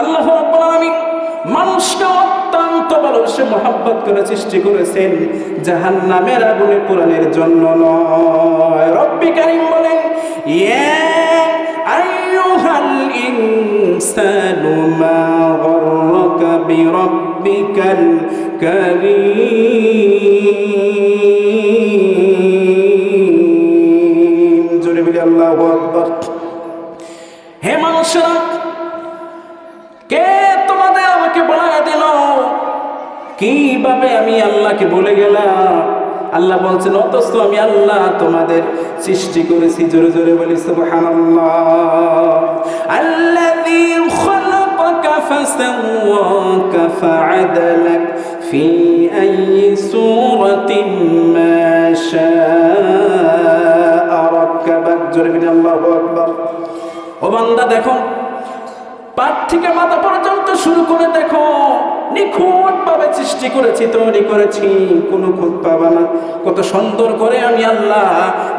আল্লাহ রাব্বুল আলামিন মানুষকে অত্যন্ত ভালোবেসে মহব্বত করে সৃষ্টি করেছেন, জাহান্নামের আগুনে পোড়ানোর জন্য নয়। রব্বি কারীম বলেন, ইয়া আইয়ুহাল ইনসানু মা গররাকা বিরাব্বিকাল কারীম। জোরে বলি আল্লাহু আকবার। হে মানুষেরা, কে তোমাদের আমাকে বলা দিল কিভাবে আমি আল্লাহকে বলে গেলাম? আল্লাহ বলছেন, অথচ আমি আল্লাহ তোমাদের সৃষ্টি করেছি। জোরে জোরে বলি সুবহানাল্লাহ। আল্লাযী খালাকাকা ফাসাওয়াকা ফাআদালাক ফি আইয়ি সূরাতিন মা শাআ রাক্কাবাক। জোরে বলি আল্লাহু আকবার। ও বান্দা, দেখো, পাট থেকে মাথা পর্যন্ত শুরু করে দেখো, নিখুঁত ভাবে সৃষ্টি করেছি, তৈরি করেছি, কোনো খুঁত পাবা না। কত সুন্দর করে আমি আল্লাহ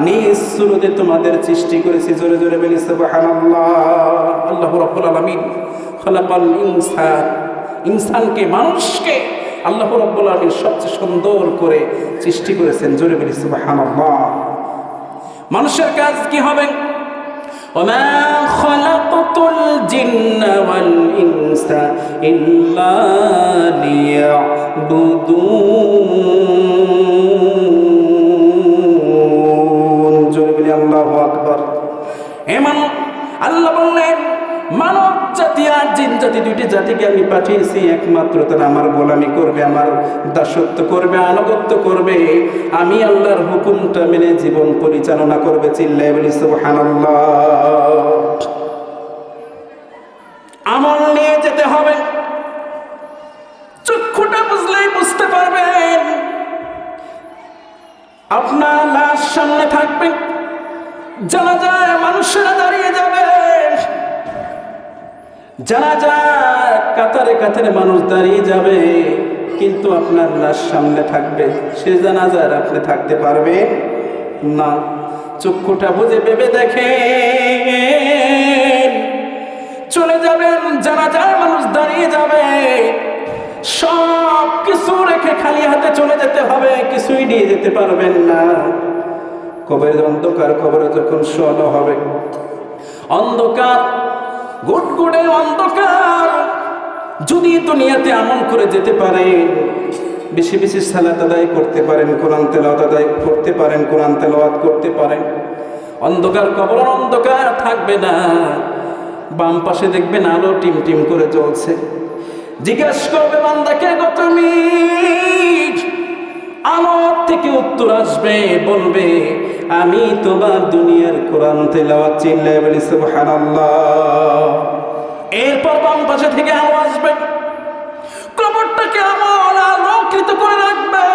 নিজ সুরতে তোমাদের সৃষ্টি করেছি। জোরে জোরে বলি সুবহানাল্লাহ। আল্লাহু রাব্বুল আলামিন খালাকাল ইনসান, ইনসানকে, মানুষকে আল্লাহু রাব্বুল আলামিন সবচেয়ে সুন্দর করে সৃষ্টি করেছেন। জোরে বলি সুবহানাল্লাহ। মানুষের কাজ কি হবে? وما خلقت الجن والإنس إلا ليعبدون। জোরে বলি আল্লাহু আকবার। এমন আল্লাহ বললেন, মানব জাতি আর জিন জাতি, দুইটি জাতিকে আমি পাঠিয়েছি একমাত্র তারা আমার গোলামি করবে, আমার দাসত্ব করবে, আনুগত্য করবে, আমি আল্লাহর হুকুমটা মেনে জীবন পরিচালনা করবে। চিল্লায় বলি সুবহানাল্লাহ। আমল নিয়ে যেতে হবে। চক্ষুটা বুঝলেই বুঝতে পারবেন। আপনার লাশ সামনে থাকবে, জানাজায় মানুষেরা দাঁড়িয়ে যাবে, জানাজায় কাতারে কাতারে মানুষ দাঁড়িয়ে যাবে, কিন্তু আপনার লাশ সামনে থাকবে, সে জানাজার আপনি থাকতে পারবেন না। চক্ষুটা বুঝে ভেবে দেখেন, চলে যাবেন, জানাজায় মানুষ দাঁড়িয়ে যাবে, সব কিছু রেখে খালি হাতে চলে যেতে হবে, কিছুই নিয়ে যেতে পারবেন না। কবরের অন্ধকার, কবরে যখন শোয়ানো হবে, অন্ধকার, গুটগুড়ে অন্ধকার। যদি দুনিয়াতে আমল করে যেতে পারেন, বেশি বেশি সালাত আদায় করতে পারেন, কোরআন তেলাওয়াত আদায় করতে পারেন, কোরআন তেলাওয়াত করতে পারেন, অন্ধকার, কবরের অন্ধকার থাকবে না। বাম পাশে দেখবেন আলো টিম টিম করে জ্বলছে। জিজ্ঞাসা করবে বান্দাকে, গো তুমি? আমার থেকে উত্তর আসবে, বলবে, আমি তোমার দুনিয়ার কোরআন তেলাওয়াত। চিল্লায় বলি সুবহানাল্লাহ। এরপর বাম পাশে থেকে আলো আসবে, কবরটাকে আমল আলোকিত করে রাখবে।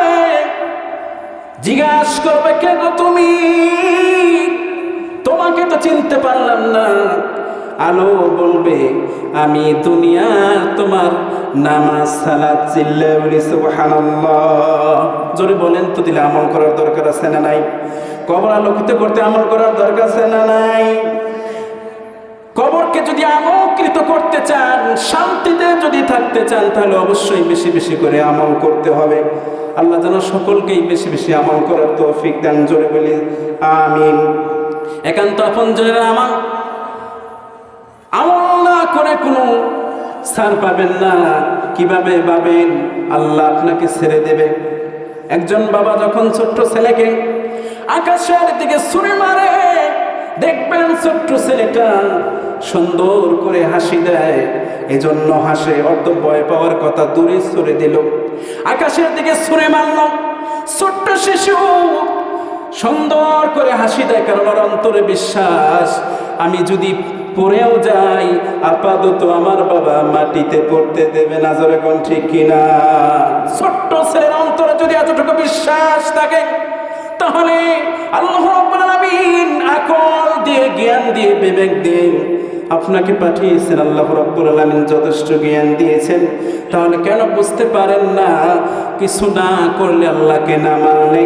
জিজ্ঞাসা করবে, কে গো তুমি? তোমাকে তো চিনতে পারলাম না। আলো বলবে, আমি দুনিয়ার তোমার নামাজ সালাত। চিল্লায় বলি সুবহানাল্লাহ। জোরে বলেন তো, দিলে আমল করার দরকার আছে না নাই? কবর আলোকিত করতে আমল করার দরকার আছে না নাই? কবরকে যদি আমলকৃত করতে চান, শান্তিতে যদি থাকতে চান, তাহলে অবশ্যই বেশি বেশি করে আমল করতে হবে। আল্লাহ যেন সকলকেই বেশি বেশি আমল করার তৌফিক দেন। জোরে বলি আমিন। একান্ত আপনজনেরা, আমার আমল না করে কোনো ছাড় পাবেন না। কিভাবে পাবেন? আল্লাহ আপনাকে ছেড়ে দেবে। একজন বাবা যখন ছোট্ট ছেলেকে আকাশের দিকে ছুঁড়ে মারে, দেখবেন ছোট্ট ছেলেটা সুন্দর করে হাসি দেয়, এজন্য হাসে। অত ভয় পাওয়ার কথা দূরে ছুঁড়ে দিল, আকাশের দিকে ছুঁড়ে মারল। ছোট্ট শিশু সুন্দর করে হাসি দেয়, কারণ ওর অন্তরে বিশ্বাস, আমি যদি পড়েও যাই, আপাতত আমার বাবা মাটিতে পড়তে দেবে না। জোরে কোন ঠিক কিনা? ছোট্ট ছেলের অন্তরে যদি এতটুকু বিশ্বাস থাকে, তাহলে আল্লাহ রাব্বুল আলামিন আকল দিয়ে, জ্ঞান দিয়ে, বিবেক দিয়ে আপনাকে পাঠিয়েছেন, আল্লাহ রাব্বুল আলামিন যথেষ্ট জ্ঞান দিয়েছেন, তাহলে কেন বুঝতে পারেন না কিছু না করলে, আল্লাহকে না মানলে,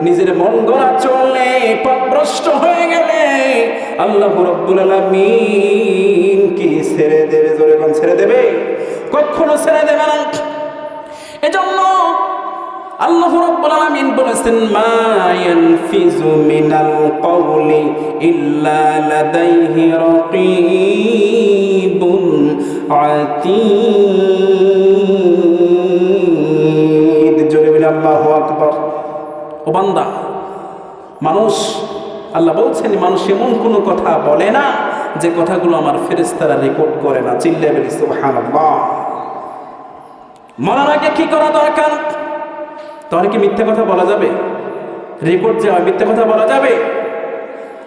নিজের মন গড়া চললে, পথভ্রষ্ট হয়ে গেলে আল্লাহ রাব্বুল আলামিন কি ছেড়ে দেবে? জোরে কোন ছেড়ে দেবে? কখনো ছেড়ে দেবে না। এজন্য আল্লাহ রাব্বুল আলামিন বলেছেন, মা ইয়ালফিজু মিনাল কওলি ইল্লা লাদাইহি রাকীবুন আতীদ। জোরে বলে আল্লাহু আকবার। ও বান্দা, মানুষ, আল্লাহ বলছেন, মানুষ এমন কোনো কথা বলে না যে কথাগুলো আমার ফেরেশতারা রেকর্ড করে না। চিল্লায়ে বলি সুবহানাল্লাহ। মরার আগে কি করা দরকার? তাহলে কি মিথ্যা কথা বলা যাবে? রেকর্ড যে হয়, মিথ্যা কথা বলা যাবে?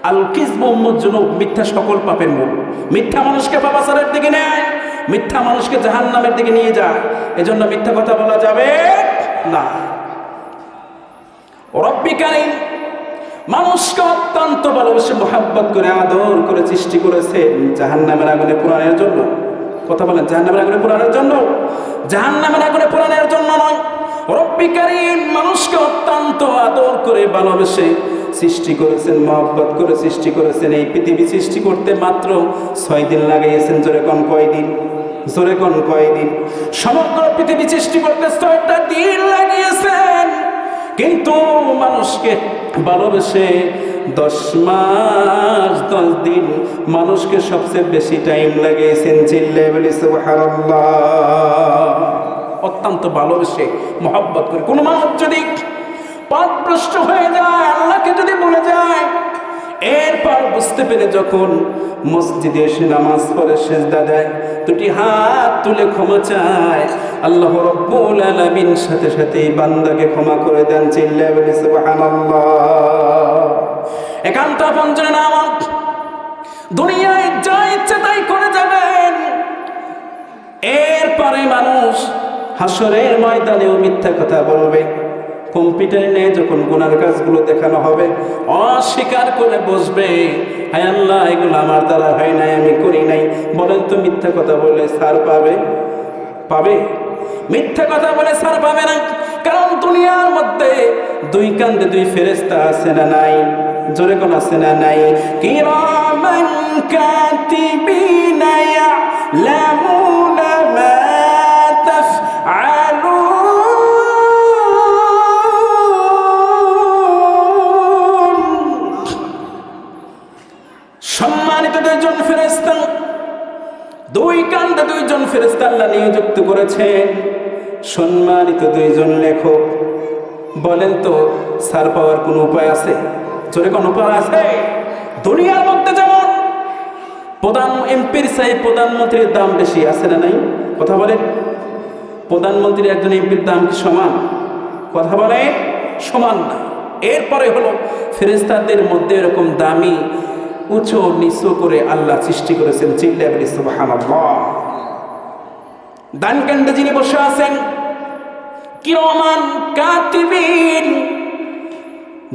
আল কিযবু উম্মুজ জুনুব, মিথ্যা সকল পাপের মূল। মিথ্যা মানুষকে পাপাচারের দিকে নেয়, মিথ্যা মানুষকে জাহান্নামের দিকে নিয়ে যায়। এজন্য মিথ্যা কথা বলা যাবে না। রব্বি কারীম মানুষকে অত্যন্ত ভালোবেসে মহব্বত করে আদর করে সৃষ্টি করেছেন জাহান্নামের আগুনে পোড়ানোর জন্য। কথা বলেন, জাহান্নামের আগুনে পোড়ানোর জন্য? জাহান্নামের আগুনে পোড়ানোর জন্য নয়। রব্বি কারীম মানুষকে অত্যন্ত আদর করে ভালোবেসে সৃষ্টি করেছেন, মহব্বত করে সৃষ্টি করেছেন। এই পৃথিবী সৃষ্টি করতে মাত্র 6 দিন লাগাইয়েছেন। জোরে কোন কয়দিন? জোরে কোন কয়দিন? সমগ্র পৃথিবী সৃষ্টি করতে 6টা দিন লাগিয়েছেন, কিন্তু মানুষকে ভালোবেসে 10 মাস 10 দিন মানুষকে সবচেয়ে বেশি টাইম লাগিয়েছেন। চিল্লায়ে বলি সুবহানাল্লাহ। অত্যন্ত ভালোবেসে মহব্বত করে। কোনো মানুষ যদি পথভ্রষ্ট হয়ে যায়, আল্লাহকে যদি ভুলে যায়, এরপর বুঝতে পেরে যখন মসজিদে এসে নামাজ পড়ে সিজদা দেয়, দুটি হাত তুলে ক্ষমা চায়, আল্লাহ রাব্বুল আলামিন সাথে সাথে এই বান্দাকে ক্ষমা করে দেন। চিল্লায়ে বলি সুবহানাল্লাহ। একান্ত আপনজনের নামাজ, দুনিয়ায় যা ইচ্ছে তাই করে যাবেন। এরপরে মানুষ হাসরের ময়দানেও মিথ্যা কথা বলবে। কম্পিউটারে নিয়ে যখন গুনার কাজগুলো দেখানো হবে, অস্বীকার করে বসবে, হায় আল্লাহ, এগুলো আমার দ্বারা হয় নাই, আমি করি নাই। বলেন তো মিথ্যা কথা বলে ছাড় পাবে? পাবে? মিথ্যা কথা বলে ছাড় পাবে না। কারণ দুনিয়ার মধ্যে 2 কান্দে 2 ফেরেশতা আছে না নাই? জোরে কোন আছে না নাই? কিরামান কাতিবিনা ইয়ালামুনা মা তাফআলুন। সম্মানিত 2 জন ফেরেশতা, 2 কান্দে 2 জন ফেরেশতা আল্লাহ নিযুক্ত করেছেন। সম্মানিত 2 জন লেখক। বলেন তো ছাড় পাওয়ার কোনো উপায় আছে? জোরে কোন উপায় আছে? দুনিয়ার মধ্যে যেমন প্রধান এমপির চাই প্রধানমন্ত্রীর দাম বেশি, আছে না নাই? কথা বলে। প্রধানমন্ত্রী একজন এমপির দাম কি সমান? কথা বলে, সমান না। এরপরে হলো ফেরেশতাদের মধ্যে এরকম দামি উঁচু নিচু করে আল্লাহ সৃষ্টি করেছেন। চিল্লায়ে বলি সুবহানাল্লাহ। ডান কান্দে যিনি বসে আছেন, কিরামান কাতিবিন,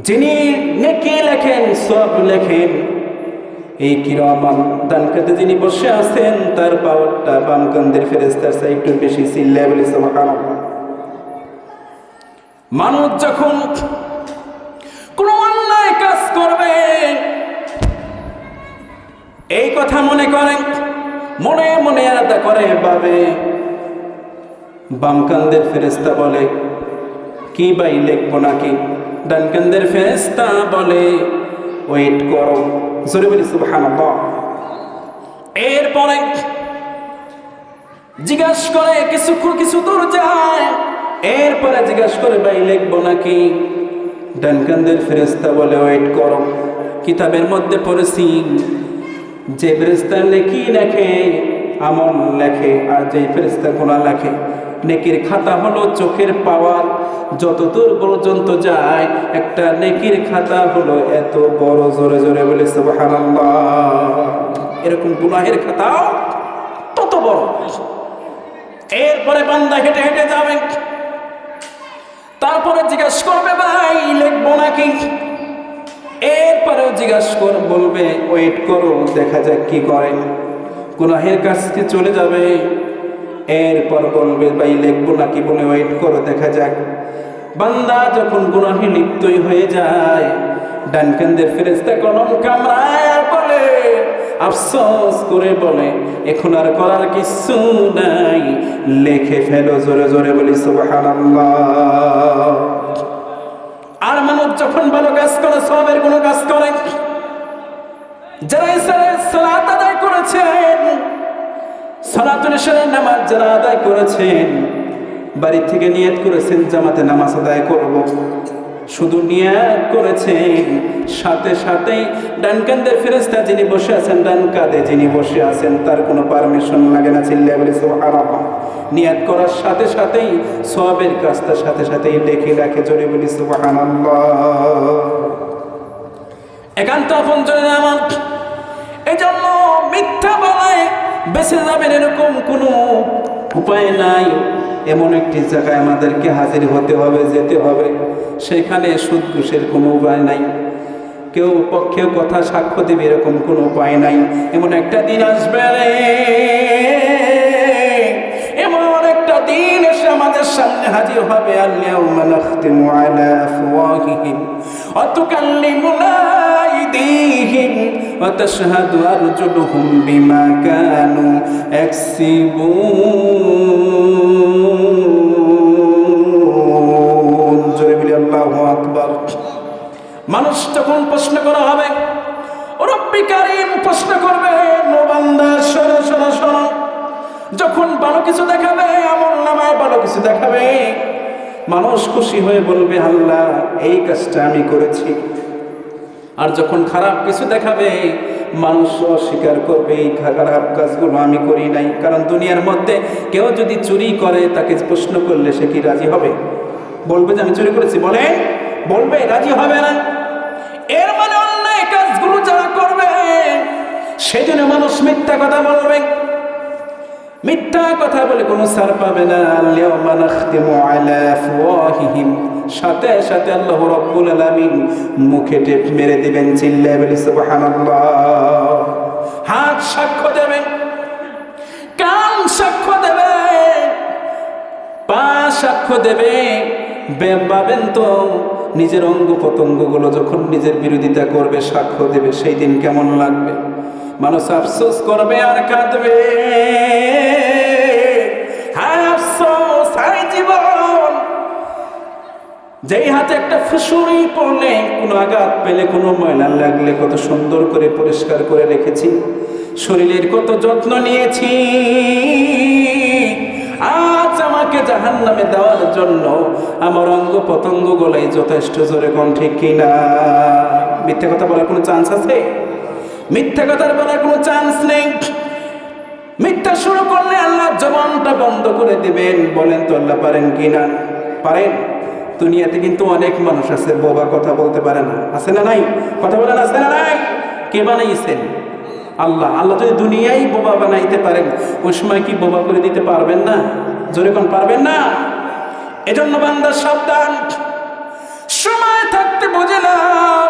যিনি নেকি লেখেন, সওয়াব লেখেন, এই কিরামান ডান কাঁধে যিনি বসে আছেন, তার পাওয়ারটা বাম কাঁধের ফেরেশতার চেয়ে একটু বেশি। চিল্লায়ে বলি সুবহানাল্লাহ। মানুষ যখন কোনো অন্যায় কাজ করবে, এই কথা মনে করেন, মনে মনে আলাদা করে ভাবে, বাম কাঁধের ফেরেশতা বলে কি ভাই লিখবো নাকি? ডান কাঁধের ফেরেশতা বলে ওয়েট করো। জোরে বলি সুবহানাল্লাহ। এরপরে জিজ্ঞাসা করে, কিছু দূর যায়, এরপরে জিজ্ঞাসা করে ভাই লিখবো নাকি? ডান কাঁধের ফেরেশতা বলে ওয়েট করো। কিতাবের মধ্যে পড়েছি, যে ফেরেশতা নেকি লেখে আমল লেখে, আর যে ফেরেশতা গুনাহ লেখে। নেকির খাতা হলো চোখের পাওয়ার, যতদূর পর্যন্ত যায় একটা নেকির খাতা হলো এত বড়। জোরে জোরে বলে সুবহানাল্লাহ। এরকম গুনাহের খাতাও তত বড়। এরপরে বান্দা হেঁটে হেঁটে যাবে, তারপরে জিজ্ঞাসা করবে ভাই লিখবো নাকি? এরপরেও জিজ্ঞাসা করে বলবে ওয়েট করো, দেখা যাক কি করে। গুনাহের কাছে চলে যাবে, এরপর বলবে ভাই লিখবো নাকি, বলে ওয়েট করো দেখা যাক। বান্দা যখন গুনাহে লিপ্তই হয়ে যায়, ডান কান্দের ফেরেশতা কলম কামড়ায় আর বলে, আফসোস করে বলে এখন আর করার কিছু নাই, লিখে ফেলো। জোরে জোরে বলি সুবহানাল্লাহ। আর মানুষ যখন ভালো কাজ করে, সওয়াবের কোনো কাজ করে, যারা সালাত আদায় করেছেন, সালাতুল ইশারের নামাজ যারা আদায় করেছেন, বাড়ি থেকে নিয়ত করেছেন জামাতে নামাজ আদায় করব, শুধু নিয়ত করেছেন, সাথে সাথেই ডান কাঁধের ফেরেশতা যিনি বসে আছেন, ডান কাঁধে যিনি বসে আছেন, তার কোনো পারমিশন লাগে না। চিল্লায়ে বলি সুবহানাল্লাহ। নিয়ত করার সাথে সাথেই সওয়াবের কাজটা সাথে সাথেই লিখে রাখে। জোরে বলি সুবহানাল্লাহ। একান্ত আপনজনের আমার, এই জন্য মিথ্যা বলায় বেঁচে যাবেন এরকম কোনো উপায় নাই। এমন একটি জায়গায় আমাদেরকে হাজির হতে হবে, যেতে হবে, সেখানে সুদ ঘুষের কোনো উপায় নাই। কেউ পক্ষে কথা সাক্ষ্য দেবে এরকম কোনো উপায় নাই। এমন একটা দিন আসবে, এমন একটা দিন এসে আমাদের সামনে হাজির হবে। আল-ইয়াউমা নাখতিমু আলা আফওয়াহিহিম ওয়া তুকাল্লিমুনা আইদিহিম ওয়া তাশহাদু আরজুলুহুম বিমা কানু ইয়াকসিবুন। জোরে বলি আল্লাহু আকবার। মানুষ যখন প্রশ্ন করা হবে, রব্বি কারীম প্রশ্ন করবে, ও বান্দা শোনো শোনো শোনো, যখন ভালো কিছু দেখাবে, আমলনামায় ভালো কিছু দেখাবে, মানুষ খুশি হয়ে বলবে আল্লাহ এই কাজটা আমি করেছি। আর যখন খারাপ কিছু দেখাবে, মানুষ অস্বীকার করবে এই খারাপ কাজগুলো আমি করি নাই। কারণ দুনিয়ার মধ্যে কেউ যদি চুরি করে, তাকে প্রশ্ন করলে সে কি রাজি হবে? বলবে যে আমি চুরি করেছি? বলবে, রাজি হবে না। এর মানে অন্যায় কাজগুলো যারা করবে, সেজন্য মানুষ মিথ্যা কথা বলবে। মিথ্যা কথা বলে কোনো ছাড় পাবে না। আল-ইয়াউমা নাখতিমু আলা আফওয়াহিহিম, সাথে সাথে আল্লাহ রাব্বুল আলামিন মুখে টেপ মেরে দিবেন। চিল্লায়ে বলি সুবহানাল্লাহ। হাত সাক্ষ্য দেবে, কান সাক্ষ্য দেবে, পা সাক্ষ্য দেবে। ভাবেন তো, নিজের অঙ্গ প্রত্যঙ্গগুলো যখন নিজের বিরোধিতা করবে, সাক্ষ্য দেবে, সেই দিন কেমন লাগবে? মানুষ আফসোস করবে আর কাঁদবে। হায় আফসোস, হায় জীবন, যেই হাতে একটা ফুসুরি পড়লে, কোনো আঘাত পেলে, কোনো ময়লা লাগলে কত সুন্দর করে পরিষ্কার করে রেখেছি, শরীরের কত যত্ন নিয়েছি, আজ আমাকে জাহান্নামে দেওয়ার জন্য আমার অঙ্গ পতঙ্গ গলায় যথেষ্ট। জোরে কোন ঠিক কিনা? মিথ্যা কথা বলার কোনো চান্স আছে? মিথ্যা কথার বলার কোনো চান্স নেই। মিথ্যা শুরু করলে আল্লাহ জবানটা বন্ধ করে দিবেন। বলেন তো আল্লাহ পারেন কিনা? পারেন। দুনিয়াতে কিন্তু অনেক মানুষ আছে বোবা, কথা বলতে পারে না। আছে না নাই? কথা বলেন, আছে না নাই? কে বানাইছেন? আল্লাহ। আল্লাহ যদি দুনিয়ায় বোবা বানাইতে পারেন, ওই সময় কি বোবা করে দিতে পারবেন না? জোরে কোন পারবেন না? এজন্য বান্দা সাবধান, সময় থাকতে বুঝে নাও,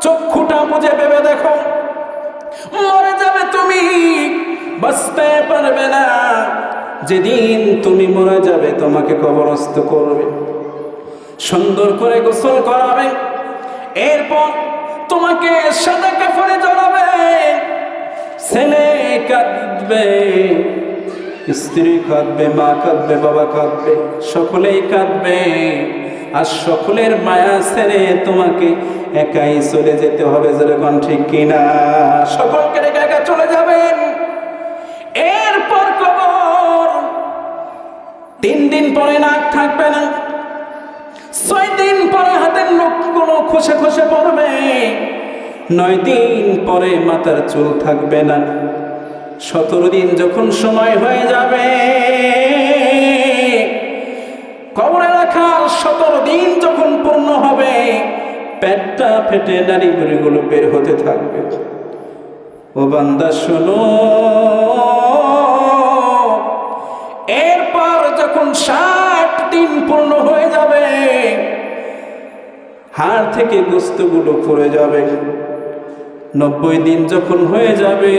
চক্ষুটা বুঝে ভেবে দেখো, মরে যাবে তুমি, বাঁচতে পারবে না। যেদিন তুমি মরে যাবে, তোমাকে কবরস্থ করবে, সুন্দর করে গোসল করাবে, এরপর তোমাকে সাদা কাফনে জড়াবে। ছেলে কাঁদবে, স্ত্রী কাঁদবে, মা কাঁদবে, বাবা কাঁদবে, সকলেই কাঁদবে। আর সকলের মায়া ছেড়ে তোমাকে একাই চলে যেতে হবে। যেরকম ঠিক কিনা? সকলকে রেখে একা চলে যাবেন। এরপর কবর। 3 দিন পরে নাক থাকবে না, 6 দিন পরে হাতের নখগুলো খসে খসে পড়বে, 9 দিন পরে মাথার চুল থাকবে না, 17 দিন যখন সময় হয়ে যাবে, কবরে রাখার 17 দিন যখন পূর্ণ হবে, পেটটা ফেটে নারী বুড়িগুলো বের হতে থাকবে। ও বান্দা শোনো, এরপর যখন 60 দিন পূর্ণ হয়ে যাবে, হাড় থেকে গোস্তগুলো পড়ে যাবে, 90 দিন যখন হয়ে যাবে,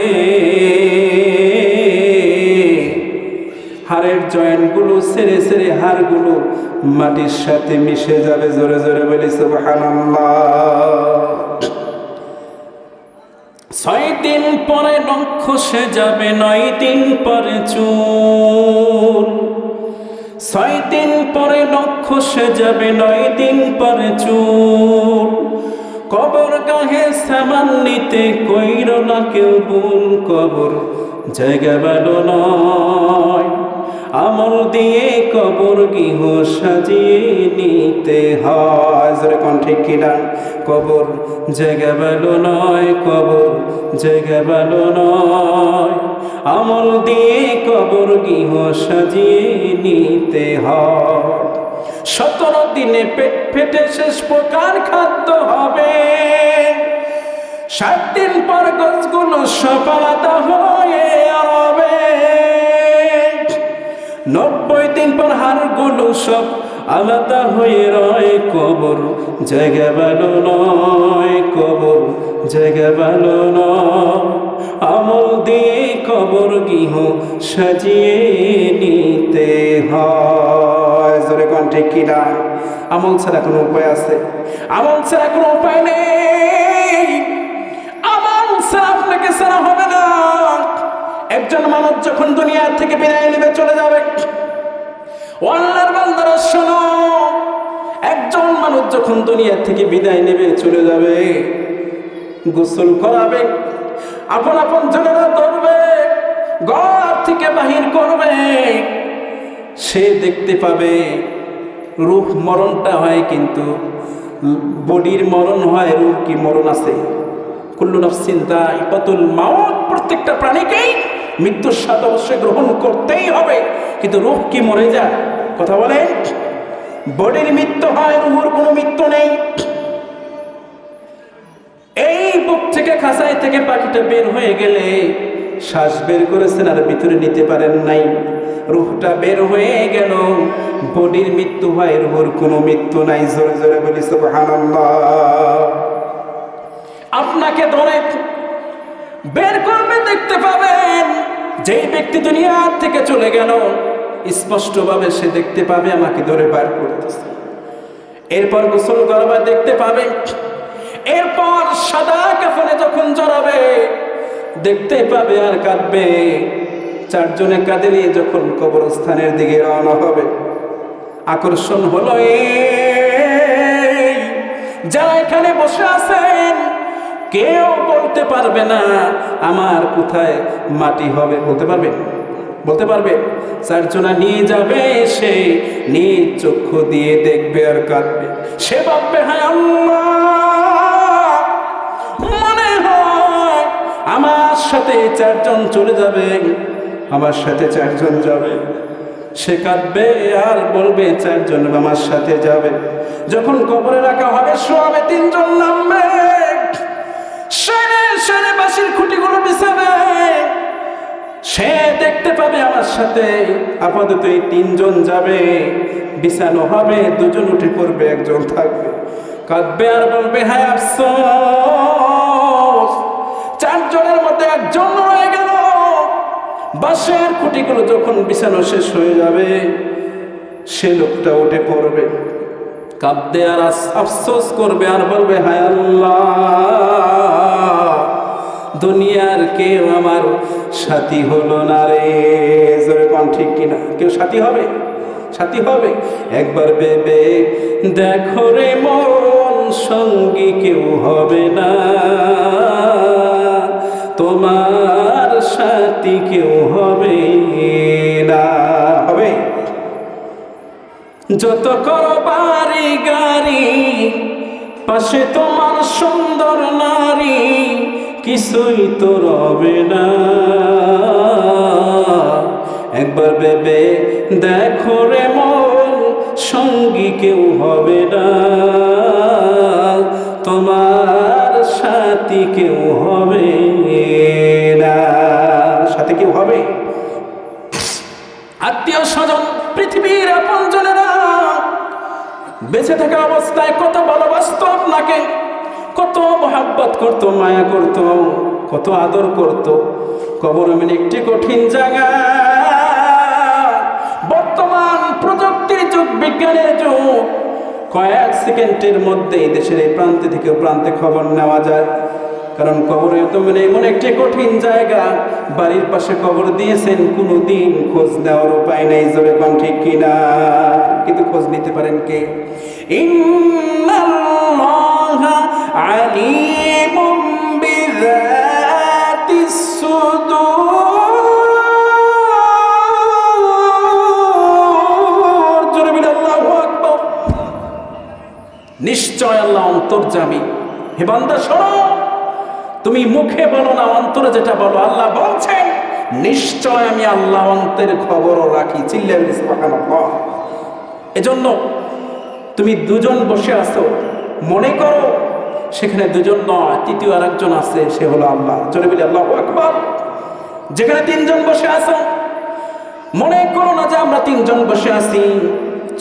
হাড়ের জয়েন্টগুলো ছেড়ে ছেড়ে হাড়গুলো মাটির সাথে মিশে যাবে। জোরে জোরে বলি সুবহানাল্লাহ। 6 দিন পরে নখ খসে যাবে, 9 দিন পরে চুল। 6 দিন পরে নখ খসে যাবে, 9 দিন পরে চুল। কবর গাহে সামান নিতে কইর না কেউ ভুল, কবর জায়গা ভালো নয়, আমল দিয়ে কবর গৃহ সাজিয়ে নিতে হয়। জোরে কোন ঠিক কিনা? কবর জায়গা ভালো নয়, কবর জায়গা ভালো নয়, আমল দিয়ে কবর গৃহ সাজিয়ে নিতে হয়। 17 দিনে পেট ফেটে শেষ প্রকার খাদ্য হবে। 7 দিন পর গাছগুলো সব আলাদা হয়ে হবে। 90 দিন পর হাড়গুলো সব আলাদা হয়ে রয়, কবর জায়গা ভালো নয়, কবর জায়গা ভালো নয়, আমল দিয়ে কবর গৃহ সাজিয়ে নিতে হয়। জোরে কোন ঠিক কিনা? আমল ছাড়া কোনো উপায় আছে? আমল ছাড়া কোনো উপায় নেই। আমল ছাড়া আপনাকে ছাড়া হবে না। একজন মানুষ যখন দুনিয়া থেকে বিদায় নেবে চলে যাবে, আল্লাহর বান্দারা শোনো, একজন মানুষ যখন দুনিয়া থেকে বিদায় নেবে চলে যাবে, গোসল করাবে, আপন আপন জনেরা ধরবে, ঘর থেকে বাহির করবে, সে দেখতে পাবে রূহ মরণটা হয় কিন্তু বডির মরণ হয়, রূহ কি মরণ আছে? কুল্লু নাফসিন যায়িকাতুল মাউত, প্রত্যেকটা প্রাণীকেই মৃত্যুর স্বাদ অবশ্যই গ্রহণ করতেই হবে, কিন্তু রূহ কি মরে যায়? কথা বলেন, বডির মৃত্যু হয়, রূহের কোনো মৃত্যু নেই। এই বুক থেকে খাঁচায় থেকে পাখিটা বের হয়ে গেলে শ্বাস বের করেছেন আর ভিতরে নিতে পারেন নাই, রূহটা বের হয়ে গেল, বডির মৃত্যু হয়, রূহের কোনো মৃত্যু নাই। জোরে জোরে বলি সুবহানাল্লাহ। আপনাকে ধরে বের করবে, দেখতে পাবেন যেই ব্যক্তি দুনিয়া থেকে চলে গেল স্পষ্টভাবে সে দেখতে পাবে আমাকে ধরে বার করতেছে। এরপর গোসল করবে, দেখতে পাবে। এরপর সাদা কাফনে যখন জড়াবে দেখতে পাবে আর কাঁদবে। 4 জনে কাঁদে নিয়ে যখন কবরস্থানের দিকে রওনা হবে, আকর্ষণ হলো এই, যারা এখানে বসে আছেন কেউ বলতে পারবে না আমার কোথায় মাটি হবে। বলতে পারবে? বলতে পারবে? 4 জনা নিয়ে যাবে, সে নিজ চক্ষু দিয়ে দেখবে আর কাঁদবে। সে ভাববে হায় আল্লাহ, মনে হয় আমার সাথে 4 জন চলে যাবে, আমার সাথে 4 জন যাবে। সে কাঁদবে আর বলবে 4 জন আমার সাথে যাবে। যখন কবরে রাখা হবে, শোয়াবে, 3 জন নামবে, সেরে সেরে বাঁশির খুঁটিগুলো বিছাবে। সে দেখতে পাবে আমার সাথে আপাতত এই 3 জন যাবে, বিছানো হবে, 2 জন উঠে পড়বে, 1 জন থাকবে। কাঁদবে আর বলবে হায় আফসোস, 4 জনের মধ্যে 1 জন রয়ে গেল। বাঁশের খুঁটিগুলো যখন বিছানো শেষ হয়ে যাবে, সে লোকটা উঠে পড়বে, কাঁদবে আর আফসোস করবে আর বলবে হায় আল্লাহ, দুনিয়ার কেউ আমার সাথী হলো না রে। জোরে কোন ঠিক কিনা? কেউ সাথী হবে? সাথী হবে? একবার ভেবে দেখো রে মন, সঙ্গী কেউ হবে না, তোমার সাথী কেউ হবে না। হবে? যত করো বাড়ি গাড়ি, পাশে তোমার সুন্দর নারী, কিছুই তো রবে না। একবার ভেবে দেখো রে মন, সঙ্গী কেউ হবে না, তোমার সাথী কেউ হবে না। সাথে কেউ হবে? আত্মীয় স্বজন, পৃথিবীর আপনজনেরা বেঁচে থাকা অবস্থায় কত ভালোবাসত আপনাকে, কত কত মহাব্বত করত, মায়া করত, কত আদর করত। কবর এমন একটি কঠিন জায়গা। বর্তমান প্রযুক্তির যুগ, বিজ্ঞানের যুগ, কয়েক সেকেন্ডের মধ্যে দেশের এই প্রান্তে থেকে ও প্রান্তে খবর নেওয়া যায়। কারণ কবরে তো মানে এমন একটি কঠিন জায়গা, বাড়ির পাশে কবর দিয়েছেন, কোনোদিন খোঁজ নেওয়ার উপায় নেই। জোরে কোন ঠিক কিনা? কিন্তু খোঁজ নিতে পারেন কে? ইন্নাল্লাহা আলিমুম বিযাতিস সুদূর। জোরে বলে আল্লাহু আকবার। নিশ্চয় আল্লাহ অন্তর্যামী। হে বান্দা শোনো, তুমি মুখে বলো না, অন্তরে যেটা বলো। আল্লাহ বলছেন নিশ্চয় আমি আল্লাহ অন্তরের খবরও রাখি। চিল্লায়ে বলি সুবহানাল্লাহ। এজন্য তুমি দুজন বসে আছো, মনে করো সেখানে দুজন নয়, তৃতীয় আরেকজন আছে, সে হলো আল্লাহ। জোরে বলি আল্লাহু আকবার। যেখানে তিনজন বসে আছো, মনে করো না যে আমরা তিনজন বসে আছি,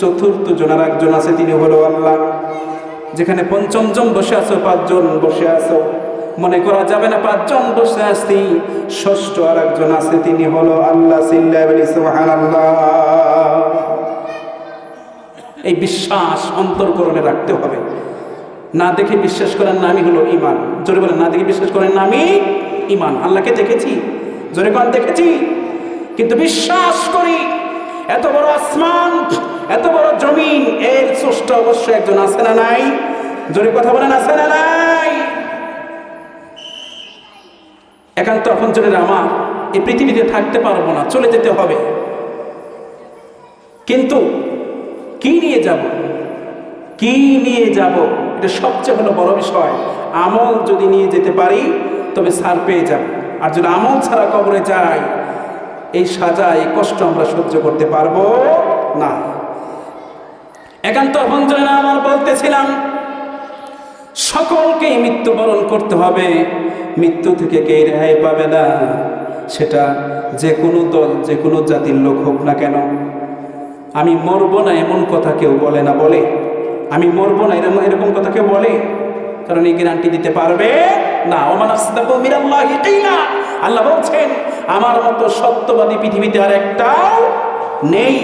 চতুর্থ জন আর একজন আছে, তিনি হলো আল্লাহ। যেখানে পঞ্চম জন বসে আছো, পাঁচজন বসে আছো, মনে করা যাবে না পাঁচজন বসে আছি, ষষ্ঠ আর একজন আছে, তিনি হলো আল্লাহ। চিল্লায়ে বলি সুবহানাল্লাহ। এই বিশ্বাস অন্তরকরণে রাখতে হবে। না দেখে বিশ্বাস করার নামই হলো ঈমান। জোরে বলেন, না দেখে বিশ্বাস করার নামই ঈমান। আল্লাহকে দেখেছি, জোরে কোন দেখেছি, কিন্তু বিশ্বাস করি এত বড় আসমান, এত বড় জমিন, এর স্রষ্টা অবশ্যই একজন আছে না নাই? জোরে কথা বলেন, আছে না নাই? একান্ত আপনজনের আমার এই পৃথিবীতে থাকতে পারবো না, চলে যেতে হবে। কিন্তু কি নিয়ে যাব, কি নিয়ে যাব, এটা সবচেয়ে হলো বড় বিষয়। আমল যদি নিয়ে যেতে পারি তবে ছাড় পেয়ে যাব। আর যদি আমল ছাড়া কবরে যাই, এই সাজা, এই কষ্ট আমরা সহ্য করতে পারবো না। একান্ত আপনজনের আমার বলতেছিলাম, সকলকেই মৃত্যুবরণ করতে হবে। মৃত্যু থেকে কে রেহাই পাবে না? সেটা যে কোনো দল, যে কোনো জাতির লোক হোক না কেন। আমি মরবো না এমন কথা কেউ বলে না। বলে আমি মরবো না এরকম কথা কেউ বলে? কারণ এই গ্যারান্টি দিতে পারবে না। ওমান আসদাকু মিনাল্লাহি কিলা। আল্লাহ বলছেন আমার মতো সত্যবাদী পৃথিবীতে আর একটাও নেই।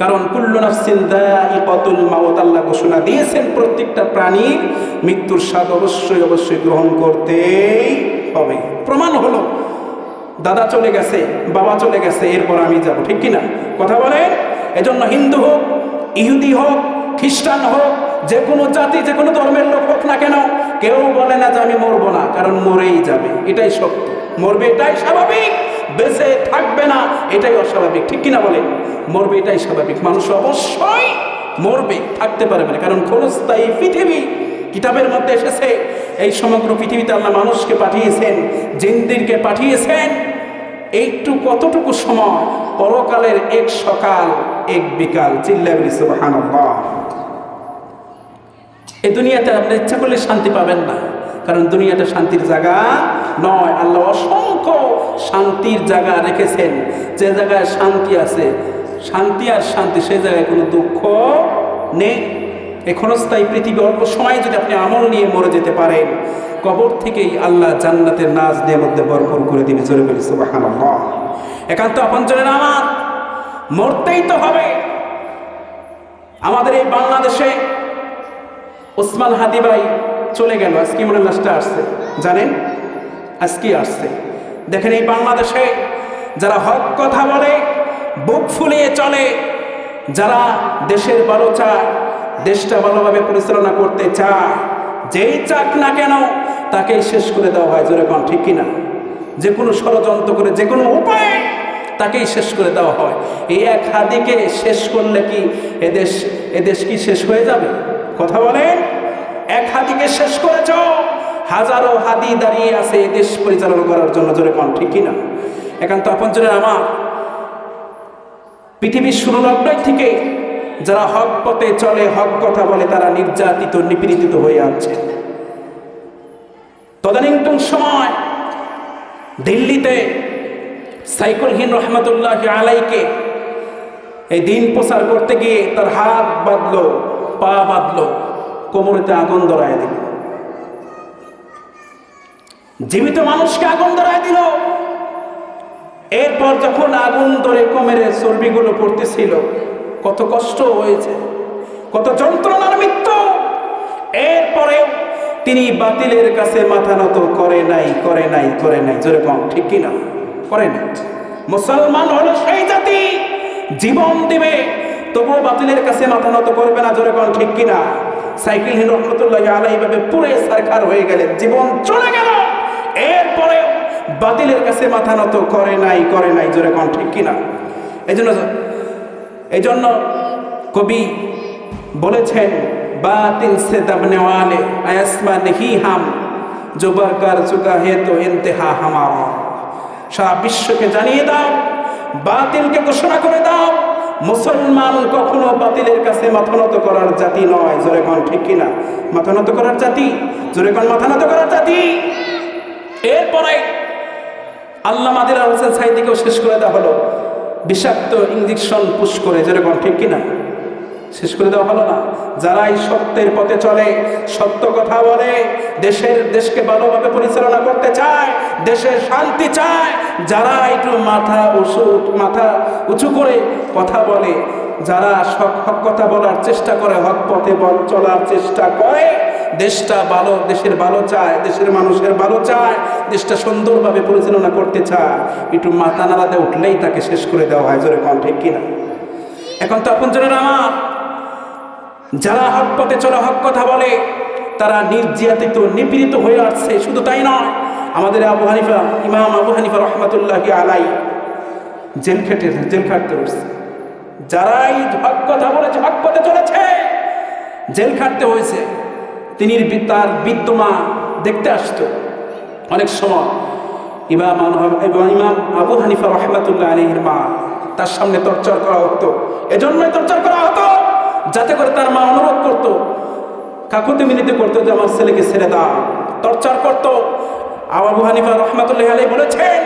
কারণ কুল্লু নাফসিন যায়িকাতুল মাউত, আল্লাহ ঘোষণা দিয়েছেন প্রত্যেকটা প্রাণীর মৃত্যুর স্বাদ অবশ্যই অবশ্যই গ্রহণ করতেই হবে। প্রমাণ হলো দাদা চলে গেছে, বাবা চলে গেছে, এরপর আমি যাব, ঠিক কিনা? কথা বলেন। এজন্য হিন্দু হোক, ইহুদি হোক, খ্রিস্টান হোক, যে কোনো জাতি, যে কোনো ধর্মের লোক হোক না কেন, কেউ বলে না যে আমি মরবো না, কারণ মরেই যাবে। এটাই সত্য। মরবে এটাই স্বাভাবিক, বেঁচে থাকবে না এটাই অস্বাভাবিক, ঠিক কিনা বলেন? মরবে এটাই স্বাভাবিক। মানুষ অবশ্যই মরবে, থাকতে পারবে না, কারণ ক্ষণস্থায়ী পৃথিবী। কিতাবের মধ্যে এসেছে এই সমগ্র পৃথিবীতে আল্লাহ মানুষকে পাঠিয়েছেন, জিনদেরকে পাঠিয়েছেন। এইটু কতটুকু সময়? পরকালের এক সকাল, এক বিকাল। চিল্লায়ে বলি সুবহানাল্লাহ। এই দুনিয়াতে আপনি ইচ্ছা করলে শান্তি পাবেন না, কারণ দুনিয়াটা শান্তির জায়গা নয়। আল্লাহ অসংখ্য শান্তির জায়গা রেখেছেন। যে জায়গায় শান্তি আছে, শান্তি আর শান্তি, সেই জায়গায় কোনো দুঃখ নেই। এই ক্ষণস্থায়ী পৃথিবী, অল্প সময় যদি আপনি আমল নিয়ে মরে যেতে পারেন, কবর থেকেই আল্লাহ জান্নাতের নাজ দিয়ে মধ্যে ভরপুর করে দিবে। জোরে বলি সুবহানাল্লাহ। একান্ত আপনজনের আমার মরতেই তো হবে। আমাদের এই বাংলাদেশে ওসমান হাদি ভাই চলে গেল, আজকে মনে লাশটা আসছে, জানেন? আজকে আসছে। দেখেন এই বাংলাদেশে যারা হক কথা বলে, বুক ফুলিয়ে চলে, যারা দেশের ভালো চায়, দেশটা ভালোভাবে পরিচালনা করতে চায়, যেই চাক না কেন তাকেই শেষ করে দেওয়া হয়। জোরে কোন ঠিক কিনা? যে কোনো ষড়যন্ত্র করে, যে কোনো উপায়ে তাকেই শেষ করে দেওয়া হয়। এই এক হাদিকে শেষ করলে কি এদেশ কি শেষ হয়ে যাবে? কথা বলেন। এক হাদিকে শেষ করেছ, হাজারো হাদি দাঁড়িয়ে আছে দেশ পরিচালনা করার জন্য। জোরে কোন ঠিক কিনা? একান্ত আপনজনের আমার, পৃথিবীর শুরু লগ্ন থেকে যারা হক পথে চলে, হক কথা বলে, তারা নির্যাতিত, নিপীড়িত হয়ে আছে। তদানীন্তন সময় দিল্লিতে সাইকুলহীন রহমতুল্লাহ আলাইকে এই দিন প্রচার করতে গিয়ে তার হাত বাঁধলো, পা বাঁধলো, কোমরেতে আগুন ধরায় দিল। জীবিত মানুষকে আগুন ধরায় দিল। এরপর যখন আগুন ধরে কোমরে চর্বিগুলো পড়তেছিল, কত কষ্ট হয়েছে, কত যন্ত্রণার মৃত্যু। এরপরে তিনি বাতিলের কাছে মাথা নত করে নাই, করে নাই, করে নাই। জোরে কম ঠিক কিনা? করে নাই। মুসলমান হলো সেই জাতি জীবন দিবে তবুও বাতিলের কাছে মাথা নত করবে না। জোরে কম ঠিক কিনা? সাইকেল হিল রহমতুল্লাহ আলাইহি ভাবে পুরে সরকার হয়ে গেলেন, জীবন চলে গেল, এরপরে বাতিলের কাছে মাথা নত করে নাই, করে নাই। জোরে কম ঠিক কিনা? এই জন্য কবি বলেছেন, बातिल से दबने वाले आसमा नहीं हम जो बरकर चुका है तो इंतहा हमारा। সারা বিশ্বকে জানিয়ে দাও, বাতিলকে ঘোষণা করে দাও, মুসলমান কখনো বাতিলের কাছে মাথা নত করার জাতি নয়। জোরে কোন ঠিক কিনা? মাথা নত করার জাতি, জোরে কোন মাথা নত করার জাতি। এরপরে আল্লামা দিলওয়ার হোসেন সাঈদীকেও শেষ করে দেওয়া হলো বিষাক্ত ইঞ্জেকশন পুশ করে। জোরে কোন ঠিক কিনা? শেষ করে দেওয়া হলো না। যারাই সত্যের পথে চলে, সত্য কথা বলে, দেশকে ভালোভাবে পরিচালনা করতে চায়, দেশের শান্তি চায়, যারা একটু মাথা উঁচু করে কথা বলে, যারা হক কথা বলার চেষ্টা করে, হক পথে চলার চেষ্টা করে, দেশটা ভালো, দেশের ভালো চায়, দেশের মানুষের ভালো চায়, দেশটা সুন্দরভাবে পরিচালনা করতে চায়, একটু মাথা নাড়াতে উঠলেই তাকে শেষ করে দেওয়া হয়। জোরে কোন ঠিক কিনা? এখন তো আপনজনেরা আমার, যারা হক পথে চলে, হক কথা বলে, তারা নির্যাতিত, নিপীড়িত হয়ে আসছে। শুধু তাই নয়, আমাদের ইমাম আবু হানিফা রহমতুল্লাহি আলাইহি জেল খাটতে হয়েছে। যারাই হক কথা বলেছে, হক পথে চলেছে, জেল খাটতে হয়েছে। তার বিদ্যমা দেখতে আসতো অনেক সময়। ইমাম আবু হানিফা রহমতুল্লাহ আলাইহির মা, তার সামনে টর্চার করা হতো। এজন্যই টর্চার করা হতো যাতে করে তার মা অনুরোধ করতো, কাকুতি মিনতি করতো যে আমার ছেলেকে ছেড়ে দাও। টর্চার করতো। আবু হানিফা রহমতুল্লাহ আলাইহি বলেছেন,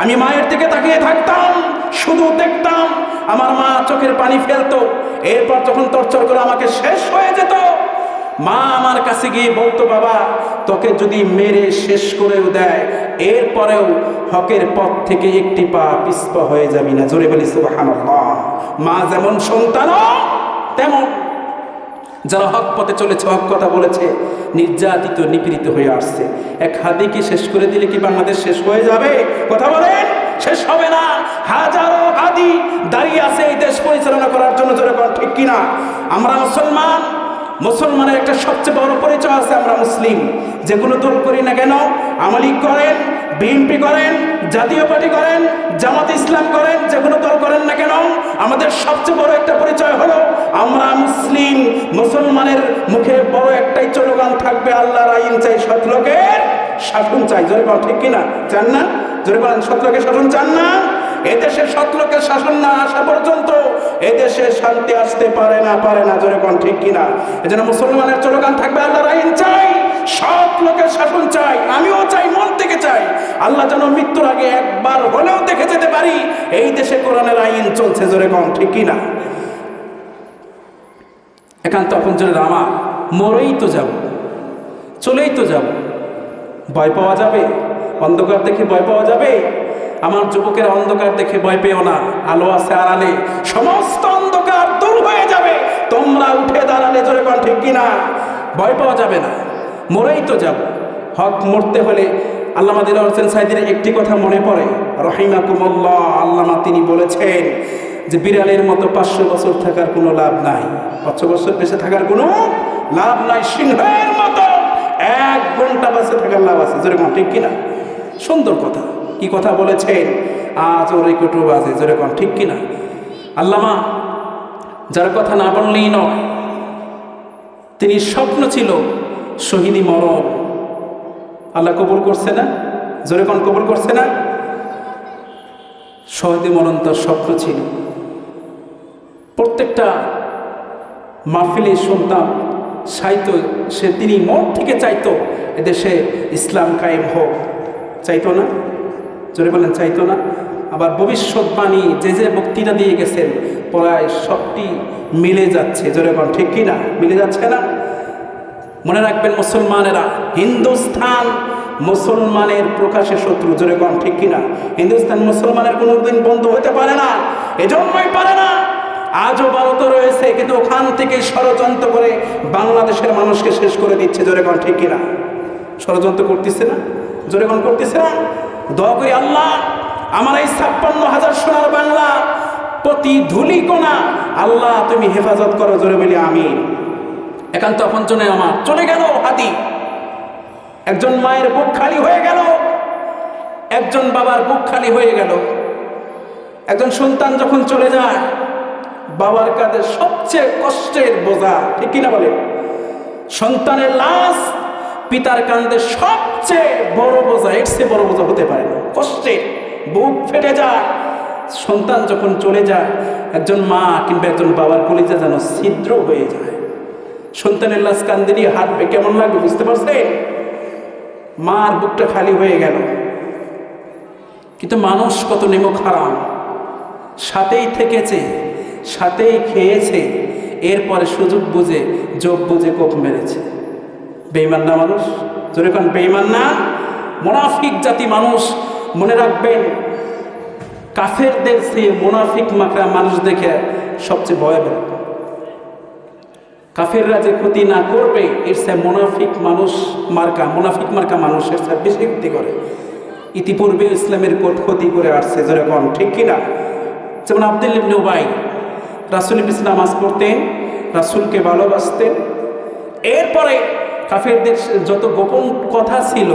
আমি মায়ের দিকে তাকিয়ে থাকতাম, শুধু দেখতাম, আমার মা চোখের পানি ফেলতো। এরপর যখন টর্চার করে আমাকে শেষ হয়ে যেত, মা আমার কাছে গিয়ে বলতো, বাবা তোকে যদি মেরে শেষ করেও দেয়, এরপরেও হকের পথ থেকে একটি পা পিছপা হয়ে যাবি না। জোরে বলি সুবহানাল্লাহ। মা যেমন সন্তান তেমন যারা হক পথে চলেছে, হক কথা বলেছে, নির্যাতিত, নিপীড়িত হয়ে আসছে। এক হাদিকে শেষ করে দিলে কি বাংলাদেশ শেষ হয়ে যাবে? কথা বলেন, শেষ হবে না। হাজারো হাদি দাঁড়িয়ে আছে এই দেশ পরিচালনা করার জন্য। জোরে কোন ঠিক কিনা? আমরা মুসলমান, মুসলমানের একটা সবচেয়ে বড় পরিচয় আছে, আমরা মুসলিম। যে কোনো দল করি না কেন, আওয়ামী লীগ করেন, বিএনপি করেন, জাতীয় পার্টি করেন, জামাত ইসলাম করেন, যে কোনো দল করেন না কেন, আমাদের সবচেয়ে বড় একটা পরিচয় হলো আমরা মুসলিম। মুসলমানের মুখে বড় একটাই স্লোগান থাকবে, আল্লাহর আইন চাই, সৎ লোকের শাসন চাই। জোরে বলেন ঠিক কিনা? চান না? জোরে বলেন, সৎ লোকের শাসন চান না? এদেশে সৎ লোকের শাসন না আসা পর্যন্ত এদেশে শান্তি আসতে পারে না, পারে না। জোরে কোন ঠিক কিনা? এজন্য মুসলমানের স্লোগান থাকবে, আল্লাহর আইন চাই, সৎ লোকের শাসন চাই। আমিও চাই, মন থেকে চাই, আল্লাহ যেন মৃত্যুর আগে একবার হলেও দেখে যেতে পারি এই দেশে কোরআনের আইন চলছে। জোরে কোন ঠিক কিনা? একান্ত আপনজনের আমার, মরেই তো যাব, চলেই তো যাব, ভয় পাওয়া যাবে? অন্ধকার দেখে ভয় পাওয়া যাবে? আমার যুবকের অন্ধকার দেখে ভয় পেও না, আলো আছে আড়ালে, সমস্ত অন্ধকার দূর হয়ে যাবে তোমরা উঠে দাঁড়ালে। জোরে কোন ঠিক কিনা? ভয় পাওয়া যাবে না, মরেই তো যাব। হক মরতে হলে আল্লামা দিলওয়ার হোসেন সাঈদীর একটি কথা মনে পড়ে, রহিমাকুমুল্লাহ। আল্লামা তিনি বলেছেন যে বিড়ালের মতো 500 বছর থাকার কোনো লাভ নাই, 500 বছর বেঁচে থাকার কোনো লাভ নাই, সিংহের মতো 1 ঘন্টা বেঁচে থাকার লাভ আছে। জোরে কোন ঠিক কিনা? সুন্দর কথা। কি কথা বলেছেন? আজ ওর একটু বাজে। জোরে কোন ঠিক কিনা? আল্লামা যার কথা না বললেই নয়, তিনি স্বপ্ন ছিল শহীদি মরণ, আল্লাহ কবুল করছে না? জোরে কোন কবুল করছে না? শহীদি মরণ তার স্বপ্ন ছিল। প্রত্যেকটা মাহফিলে শুনতাম, চাইতো সে, তিনি মন থেকে চাইতো এদেশে ইসলাম কায়েম হোক। চাইতো না? জোরে বলেন, চাইতো না? আবার ভবিষ্যৎবাণী যে বক্তৃতা দিয়ে গেছেন প্রায় সবটি মিলে যাচ্ছে। জোরে বলেন ঠিক কিনা? মিলে যাচ্ছে না? মনে রাখবেন মুসলমানেরা, হিন্দুস্তান মুসলমানের প্রকাশে শত্রু, জোরে কোন ঠিক কিনা? হিন্দুস্তান মুসলমানের কোনোদিন বন্ধু হতে পারে না, এজন্যই পারে না। আজও ভারত রয়েছে, কিন্তু ওখান থেকে ষড়যন্ত্র করে বাংলাদেশের মানুষকে শেষ করে দিচ্ছে, জোরে কোন ঠিক কিনা? ষড়যন্ত্র করতেছে না, জোরে কোন করতেছে না? দোয়া করি আল্লাহ আমার এই 56,000 সোনার বাংলা প্রতি ধূলিকণা আল্লাহ তুমি হেফাজত করো, জোরে বলি আমিন। একান্ত আপনজনে আমার চলে গেল হাদি, একজন মায়ের বুক খালি হয়ে গেল, একজন বাবার বুক খালি হয়ে গেল। একজন সন্তান যখন চলে যায়, বাবার কাঁধে সবচেয়ে কষ্টের বোঝা, ঠিক কিনা বলে? সন্তানের লাশ পিতার কাঁধে সবচেয়ে বড় বোঝা, এর চেয়ে বড় বোঝা হতে পারে না। কষ্টে বুক ফেটে যায়। সন্তান যখন চলে যায়, একজন মা কিংবা একজন বাবার কলিজা যেন ছিদ্র হয়ে যায়। সন্তানের লাশ কান্দে নিয়ে হাঁটবে, কেমন লাগবে বুঝতে পারছেন? মার বুকটা খালি হয়ে গেল। কিন্তু মানুষ কত নিমক হারাম, সাথেই থেকেছে, সাথেই খেয়েছে, এরপরে সুযোগ বুঝে যোগ বুঝে কোপ মেরেছে। বেঈমান না মানুষ? জোরে কোন বেঈমান না? মুনাফিক জাতি মানুষ। মনে রাখবেন, কাফেরদের চেয়ে মুনাফিক মার্কা মানুষ দেখে সবচেয়ে ভয় পায়। কাফেররা যে ক্ষতি না করবে, এর চেয়ে মুনাফিক মার্কা মানুষের চেয়ে বেশি ক্ষতি করে। ইতিপূর্বে ইসলামের ক্ষতি করে আসছে, জোরে কোন ঠিক কিনা? যেমন আব্দুল্লাহ ইবনে উবাই, রাসূল ইসলাম নামাজ পড়তেন, রাসূলকে ভালোবাসতেন। এরপরে কাফেরদের যত গোপন কথা ছিল,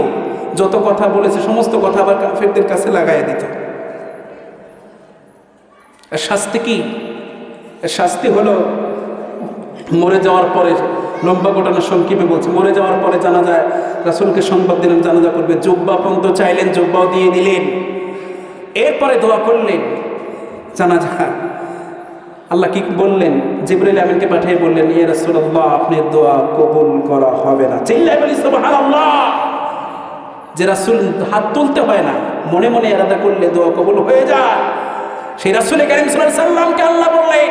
যত কথা বলেছে, সমস্ত কথা আবার কাফেরদের কাছে লাগাই দিত। এর শাস্তি কি? এর শাস্তি হলো মরে যাওয়ার পরে, লম্বা ঘটনা সংক্ষেপে বলছে, মরে যাওয়ার পরে জানা যায় রাসূলকে সংবাদ দিলেন জানাজা করবে, জুব্বা পর্যন্ত চাইলেন, জুব্বাও দিয়ে দিলেন। এরপরে দোয়া করলেন জানাজা। আল্লাহ কি বললেন? জিবরাইল আমিনকে পাঠিয়ে বললেন, ইয়া রাসূলুল্লাহ, আপনার দোয়া কবুল করা হবে না। চিল্লায় বলি সুবহানাল্লাহ। যে রাসূল হাত তুলতে হয় না, মনে মনে ইরাদা করলে দোয়া কবুল হয়ে যায়, সেই রাসূল কারীম সাল্লাল্লাহু আলাইহি সাল্লামকে আল্লাহ বললেন,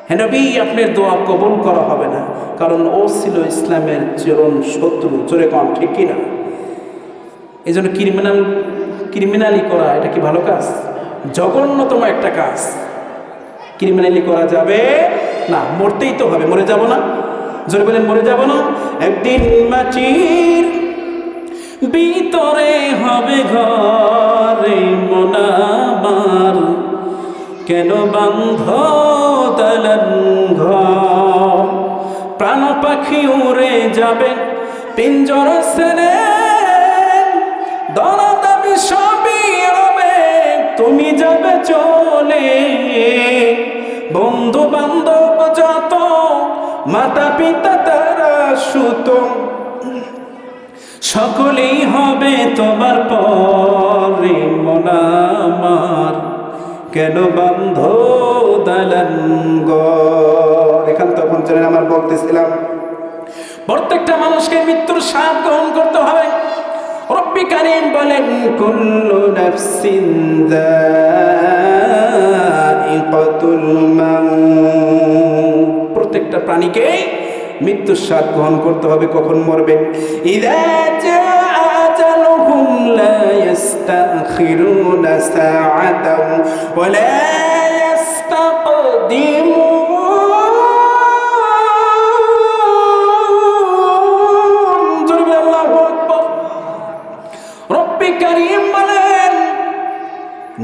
হে নবী, আপনার দোয়া কবুল করা হবে না, কারণ ও ছিল ইসলামের চরম শত্রু, জোরে কোন ঠিক কিনা? এই জন্য ক্রিমিনালি করা এটা কি ভালো কাজ? জঘন্যতম একটা কাজ। ক্রিমিনালি করা যাবে না, মরতেই তো হবে। মরে যাব না? জোরে বলেন, মরে যাব না? একদিন মাটির ভিতরে হবে ঘরে মন আমার, কেন বান্ধ দালান ঘর? প্রাণ পাখি উড়ে যাবে পিঞ্জর ছেড়ে, দরদাবি সবই হবে, তুমি যাবে চলে। বন্ধু বান্ধব যত, মাতা পিতা তারা সুত, সকলেই হবে তোমার পরে মন আমার, কেন বান্ধ দালান ঘর? এখান তখন জানেন আমার বলতেছিলাম, প্রত্যেকটা মানুষকে মৃত্যুর স্বাদ গ্রহণ করতে হবে। রব্বি কারীম বলেন, কুল্লু নাফসিন যায়িকাতুল মাউত, প্রত্যেকটা প্রাণীকে মৃত্যুর স্বাদ গ্রহণ করতে হবে। কখন মরবেন? ইযা জাআ আজালুহুম লা ইস্তাখিরুনা সাআতাও ওয়া লা ইস্তাকদিমুন। জোরে আল্লাহু আকবার। রব্বি কারীম বলেন,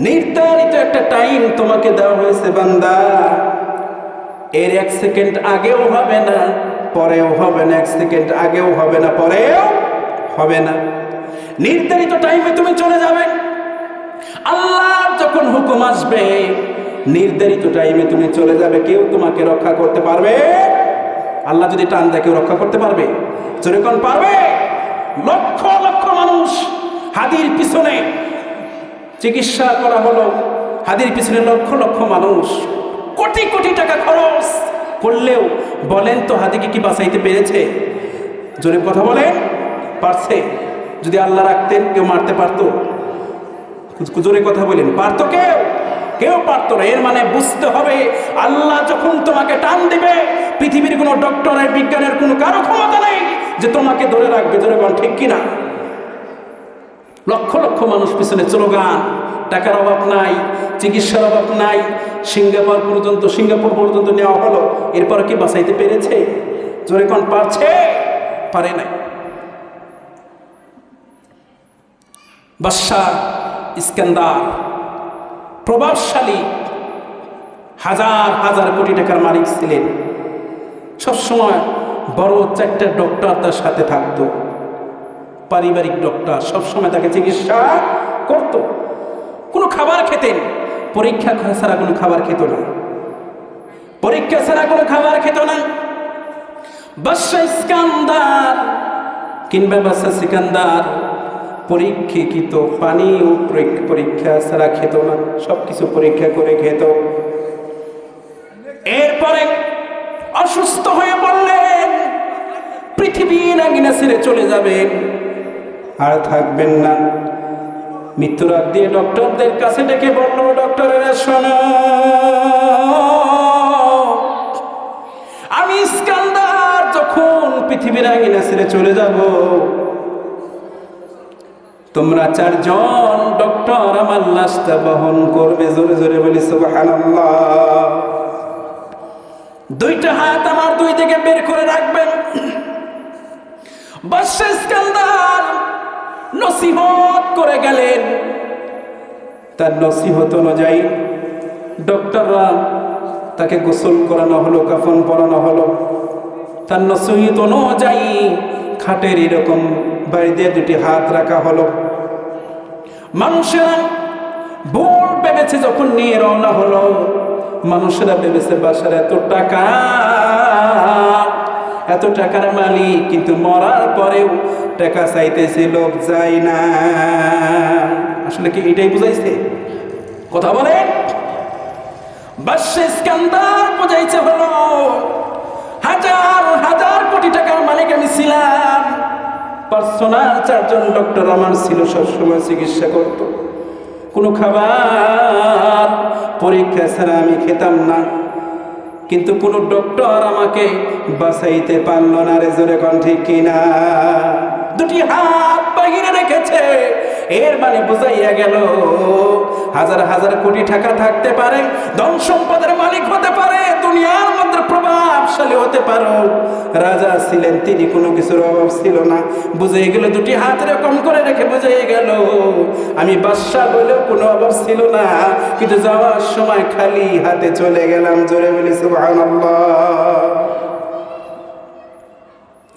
নির্ধারিত একটা টাইম তোমাকে দেওয়া হয়েছে বান্দা, এর 1 সেকেন্ড আগেও হবে না, পরেও হবে না। 1 সেকেন্ড আগেও হবে না, পরেও হবে না। নির্ধারিত টাইমে তুমি চলে যাবে। আল্লাহর যখন হুকুম আসবে, নির্ধারিত টাইমে তুমি চলে যাবে। কেউ তোমাকে রক্ষা করতে পারবে? আল্লাহ যদি টান দেয়, কেউ রক্ষা করতে পারবে? যেরকম পারবে? লক্ষ লক্ষ মানুষ হাদির পিছনে চিকিৎসা করা হলো, হাদির পিছনে লক্ষ লক্ষ মানুষ, কোটি কোটি টাকা খরচ করলেও বলেন তো হাদিকে কি বাঁচাইতে পেরেছে? জোরে কথা বলেন, পারছে? যদি আল্লাহ রাখতেন, কেউ মারতে পারতো? জোরে কথা বলেন, পারতো কেউ? কেউ পারতো না। এর মানে বুঝতে হবে, আল্লাহ যখন তোমাকে টান দিবে, পৃথিবীর কোনো ডক্টরের, বিজ্ঞানের কোনো কারো ক্ষমতা নেই যে তোমাকে ধরে রাখবে। জোরে কোন ঠিক কিনা? লক্ষ লক্ষ মানুষ পিছনে স্লোগান, টাকার অভাব নাই, চিকিৎসার অভাব নাই, সিঙ্গাপুর পর্যন্ত নেওয়া হলো, এরপর কি বাঁচাইতে পেরেছে? জোরে কোন পারছে? পারে নাই। বাদশাহ ইস্কান্দার প্রভাবশালী, হাজার হাজার কোটি টাকার মালিক ছিলেন। সবসময় বড় 4টা ডক্টর তার সাথে থাকতো, পারিবারিক ডক্টর, সবসময় তাকে চিকিৎসা করত। কোনো খাবার খেতেন, পরীক্ষা ছাড়া কোনো খাবার খেত না, পরীক্ষা ছাড়া কোনো খাবার খেত না। বাদশাহ ইস্কান্দার কিংবা বাদশাহ সিকান্দার পরীক্ষিত পানি ও পরীক্ষা ছাড়া খেত না, সবকিছু পরীক্ষা করে খেত। এরপরে অসুস্থ হয়ে পড়লেন, পৃথিবীর আঙিনা ছেড়ে চলে যাবেন, আর থাকবেন না। মৃত্যুর আগ দিয়ে ডক্টরদের কাছে ডেকে বলল, ডক্টরেরা শোনো, আমি ইস্কান্দার যখন পৃথিবীর আঙিনা ছেড়ে চলে যাব, তোমরা 4 জন ডক্টর আমার লাশটা বহন করবে। জোরে জোরে বলি সুবহানাল্লাহ। 2টা হাত আমার 2 দিকে বের করে রাখবেন। বাদশাহ ইস্কান্দার নসিহত করে গেলেন। তার নসিহত অনুযায়ী ডক্টররা তাকে গোসল করানো হলো, কাফন পরানো হলো। তার নসিহত অনুযায়ী খাটের এরকম বাড়ি দিয়ে 2টি হাত রাখা হলো। মানুষেরা ভুল ভেবেছে, যখন নিয়ে রওনা হলো, মানুষেরা ভেবেছে বাসার এত টাকার মালিক, কিন্তু মরার পরেও টাকা চাইতেছে, লোক যায় না। আসলে কি এটাই বুঝাইছে? কথা বলে বাদশাহ ইস্কান্দার বুঝাইছে হলো, হাজার হাজার কোটি টাকার মালিক আমি ছিলাম, পার্সোনাল 4 জন ডক্টর আমার ছিল, সবসময় চিকিৎসা করত। কোনো খাবার পরীক্ষা ছাড়া আমি খেতাম না, কিন্তু কোনো ডক্টর আমাকে বাঁচাইতে পারলো না। রে জোরে কোন ঠিক কিনা? 2টি হাত বাহিরে রেখেছে, এর মানে বোঝাইয়া গেল, হাজার হাজার কোটি টাকা থাকতে পারে, ধন সম্পদের মালিক হতে পারে, দুনিয়ার মধ্যে প্রভাবশালী হতে পারো, রাজা ছিলেন তিনি, কোনো কিছুর অভাব ছিল না। বুঝে গেল, 2টি হাত এরকম করে রেখে বুঝে গেল, আমি বাদশা বলেও কোনো অভাব ছিল না, কিন্তু যাওয়ার সময় খালি হাতে চলে গেলাম। জোরে বলি সুবহানাল্লাহ।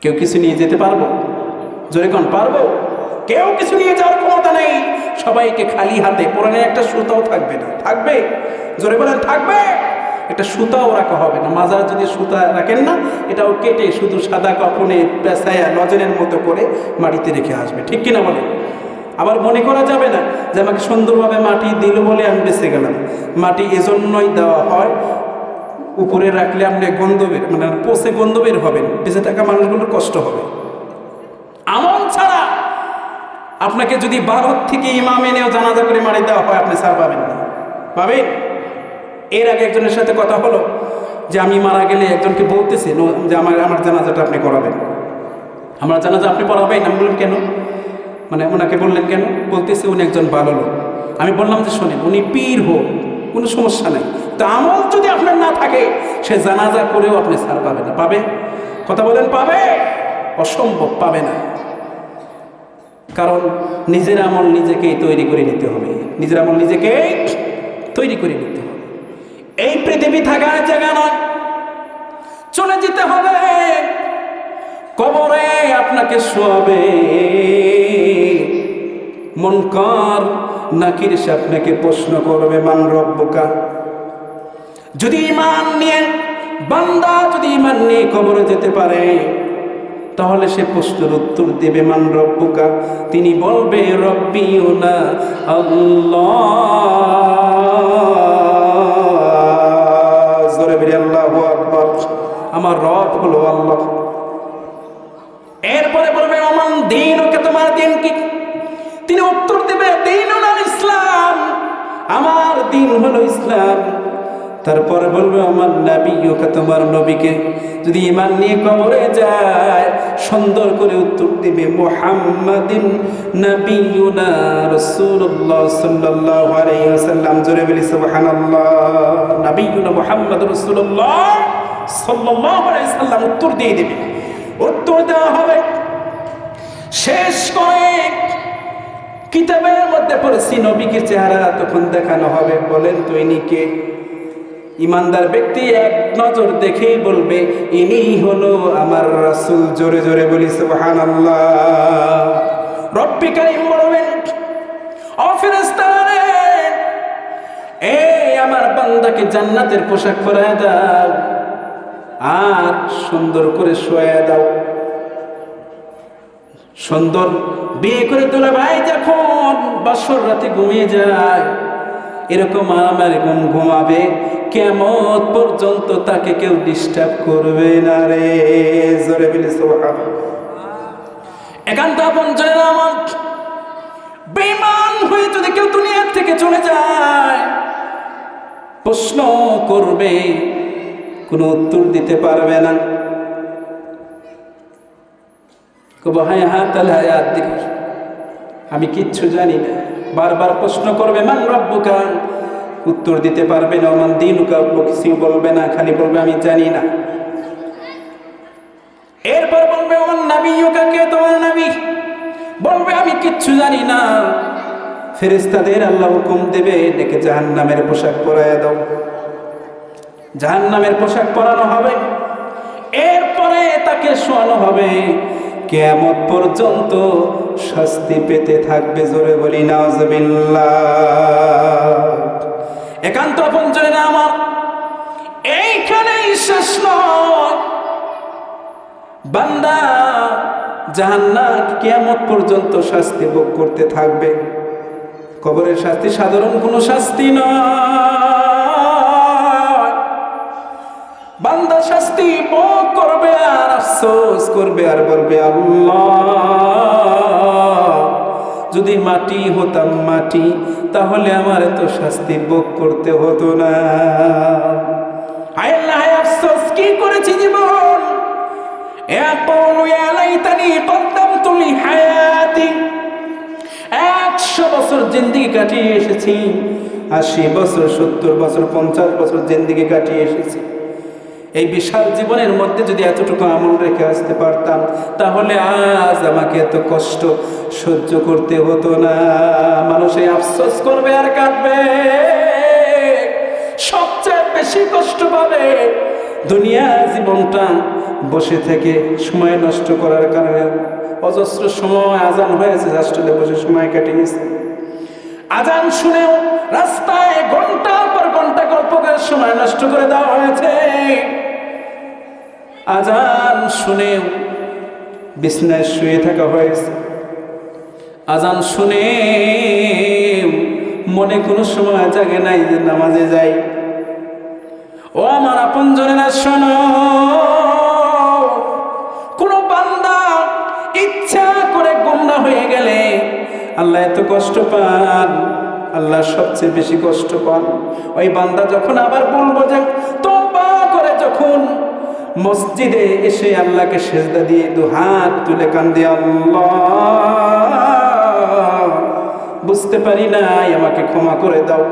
কেউ কিছু নিয়ে যেতে পারবো? জোরে কোন পারবো? কেউ কিছু নিয়ে যাওয়ার ক্ষমতা নেই। সবাইকে খালি হাতে, পরনে একটা সুতাও থাকবে না। থাকবে? জোরে বলেন থাকবে? একটা সুতাও রাখা হবে না। মাজার যদি সুতা রাখেন না, এটাও কেটে শুধু সাদা কাপড়ে পেঁচায়া নজরের মতো করে মাটিতে রেখে আসবে। ঠিক কিনা বলেন? আবার মনে করা যাবে না যে আমাকে সুন্দরভাবে মাটি দিল বলে আমি বেঁচে গেলাম। মাটি এজন্যই দেওয়া হয়, উপরে রাখলে আপনি গন্ধবের মানে পচে গন্ধবের হবেন, বেঁচে থাকা মানুষগুলোর কষ্ট হবে। আমল ছাড়া আপনাকে যদি ভারত থেকে ইমাম এনেও জানাজা করে মারি দেওয়া হয়, আপনি ছাড় পাবেন না। পাবেন? এর আগে একজনের সাথে কথা হলো যে আমি মারা গেলে একজনকে বলতেছে যে আমার জানাজাটা আপনি করাবেন, আমার জানাজা আপনি পড়াবেন। আমি বললেন কেন? মানে ওনাকে বললেন কেন? বলতেছে উনি একজন ভালো লোক। আমি বললাম যে শোনেন, উনি পীর হোক, কোনো সমস্যা নেই, তা আমল যদি আপনার না থাকে, সে জানাজা করেও আপনি ছাড় পাবে না। পাবে? কথা বলেন পাবে? অসম্ভব, পাবে না। কারণ নিজের আমল নিজেকেই তৈরি করে নিতে হবে। নিজের আমল নিজেকেই তৈরি করে নিতে হবে। এই পৃথিবী থাকার জায়গা নয়, চলে যেতে হবে। কবরে আপনাকে শোয়াবে, মুনকার নাকির সে আপনাকে প্রশ্ন করবে, মান রব্বুকা। যদি ঈমান নিয়ে বান্দা যদি ঈমান নিয়ে কবরে যেতে পারে, তাহলে সে প্রশ্নের উত্তর দেবে মান রব্বুকা। তিনি বলবে রব্বিউনা আল্লাহ। জোরে বলি আল্লাহু আকবার। আমার রব হলো আল্লাহ। এরপরে বলবে আমান দিন, ওকে তোমার দিন কি? তিনি উত্তর দেবে দিনুল ইসলাম, আমার দিন হলো ইসলাম। তারপর বলবে আমার নবীকে, তোমার নবীকে। যদি ঈমান নিয়ে কবরে যায় সুন্দর করে উত্তর দিবে মুহাম্মাদিন নবিয়ুনা রাসূলুল্লাহ সাল্লাল্লাহু আলাইহি ওয়াসাল্লাম। জোরে বলি সুবহানাল্লাহ। নবিয়ুনা মুহাম্মাদুর রাসূলুল্লাহ সাল্লাল্লাহু আলাইহি ওয়াসাল্লাম উত্তর দিয়ে দিবে। উত্তর দেওয়া হবে। শেষ করে কিতাবের মধ্যে পড়েছি নবীকে চেহারা তখন দেখানো হবে। বলেন তো ইনি কে? ইমানদার ব্যক্তি এক নজর দেখেই বলবে ইনি হলো আমার রাসূল। জোরে জোরে বলি সুবহানাল্লাহ। রব্বি কারীম বলবেন, ও ফেরেশতারা, এই আমার বান্দাকে জান্নাতের পোশাক পরায় দাও আর সুন্দর করে শোয়ায় দাও। সুন্দর বিয়ে করে তোলা ভাই যখন বাসর রাতে ঘুমিয়ে যায় এরকম আমার ঘুমাবে, কিয়ামত পর্যন্ত তাকে কেউ ডিস্টার্ব করবে না রে। জোরে বলি সুবহানাল্লাহ। একান্ত আপনজনের আমার বেঈমান হয়ে যদি কেউ দুনিয়া থেকে চলে যায় প্রশ্ন করবে, কোনো উত্তর দিতে পারবে না। আমি কিচ্ছু জানি না। বারবার প্রশ্ন করবে মান রব্বুকা, উত্তর দিতে পারবে না। মান দীনুকা, কিছু বলবে না, খালি বলবে আমি জানি না। এরপর বলবে মান নবিয়ুকা, কে তোমার নবী? বলবে আমি কিচ্ছু জানি না। ফেরেশতাদের আল্লাহ হুকুম দেবে ডেকে জাহান্নামের পোশাক পরায় দাও। জাহান্নামের পোশাক পরানো হবে। এরপরে তাকে শোয়ানো হবে, কিয়ামত পর্যন্ত শাস্তি পেতে থাকবে। জোরে বলি নাউজুবিল্লাহ। একান্ত আপনজনের আমার এইখানেই শেষ নয়। বান্দা জাহান্নাম কিয়ামত পর্যন্ত শাস্তি ভোগ করতে থাকবে। কবরের শাস্তি সাধারণ কোনো শাস্তি নয়। বান্দা শাস্তি ভোগ করবে আর আফসোস করবে আর বলবে আল্লাহ, যদি মাটি হতাম মাটি তাহলে আমার এত শাস্তি ভোগ করতে হতো না। হায় আল্লাহ, হায় আফসোস, কি করেছি জীবন। ইয়াকুলু ইয়া লাইতানি কদ্দামতু লি হায়াতি। 100 বছর জিন্দেগি কাটিয়ে এসেছি, 80 বছর, 70 বছর, 50 বছর জিন্দেগি কাটিয়ে এসেছি। এই বিশাল জীবনের মধ্যে যদি এতটুকু আমল রেখে আসতে পারতাম তাহলে আজ আমাকে এত কষ্ট সহ্য করতে হতো না। মানুষ এই আফসোস করবে আর কাঁদবে। সবচেয়ে বেশি কষ্ট পাবে দুনিয়া জীবনটা বসে থেকে সময় নষ্ট করার কারণে। অজস্র সময় আজান হয়েছে, রাস্তায় বসে সময় কাটিয়েছে। আজান শুনেও রাস্তায় ঘন্টার পর ঘন্টা গল্প করে সময় নষ্ট করে দেওয়া হয়েছে। আজান শুনেও বিছানায় শুয়ে থাকা হয়েছে। আজান শুনে মনে কোনো সময় জাগে নাই যে নামাজে যাই। ও আমার আপনজনেরা শোনো, কোন বান্দা ইচ্ছা করে গোমরা হয়ে গেলে আল্লাহ এত কষ্ট পান। আল্লাহ সবচেয়ে বেশি কষ্ট পান ওই বান্দা যখন আবার বলবো যে তওবা করে যখন মসজিদে এসে আল্লাহকে সেজদা দিয়ে দু হাত তুলে কান্দে, আল্লাহ বুঝতে পারি নাই, আমাকে ক্ষমা করে দাও।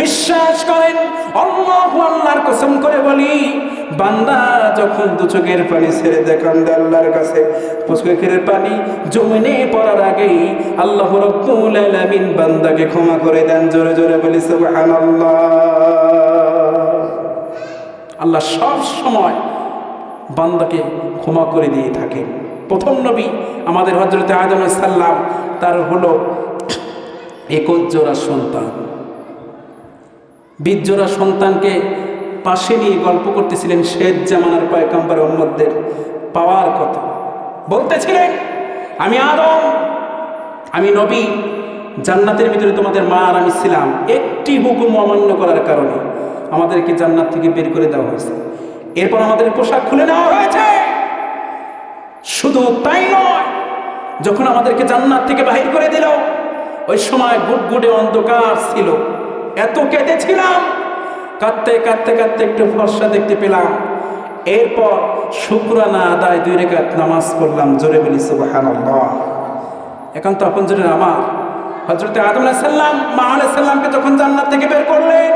বিশ্বাস করেন আল্লাহু, আল্লাহর কসম করে বলি, বান্দা যখন দু চোখের পানি ছেড়ে দেয় কান্দে আল্লাহর কাছে, চোখের পানি জমিনে পড়ার আগেই আল্লাহ রাব্বুল আলামিন বান্দাকে ক্ষমা করে দেন। জোরে জোরে বলি সুবহানাল্লাহ। আল্লাহ সব সময় বান্দাকে ক্ষমা করে দিয়ে থাকেন। প্রথম নবী আমাদের হযরত আদম আলাইহিস সালাম, তার হলো 21 জোড়া সন্তান। 20 জোড়া সন্তানকে পাশে নিয়ে গল্প করতেছিলেন শেষ জামানার পয়গম্বর উম্মতদের পাওয়ার কথা। বলতেছিলেন আমি আদম, আমি নবী, জান্নাতের ভিতরে তোমাদের মা আর আমি ছিলাম। একটি হুকুম অমান্য করার কারণে আমাদেরকে জান্নাত থেকে বের করে দেওয়া হয়েছে। এরপর আমাদের পোশাক খুলে নেওয়া হয়েছে। শুধু তাই নয়, যখন আমাদেরকে জান্নাত থেকে বাহির করে দিল ওই সময় গুটগুটে অন্ধকার ছিল। এত কেঁদেছিলাম কাঁদতে কাঁদতে কাঁদতে একটু ফর্সা দেখতে পেলাম। এরপর শুকরানা আদায় 2 রাকাত নামাজ পড়লাম। জোরে বলি সুবহানাল্লাহ। এখন তখন জন্য আমার হযরত আদম আলাইহিস সালাম মা আলাইহিস সালামকে যখন জান্নাত থেকে বের করলেন,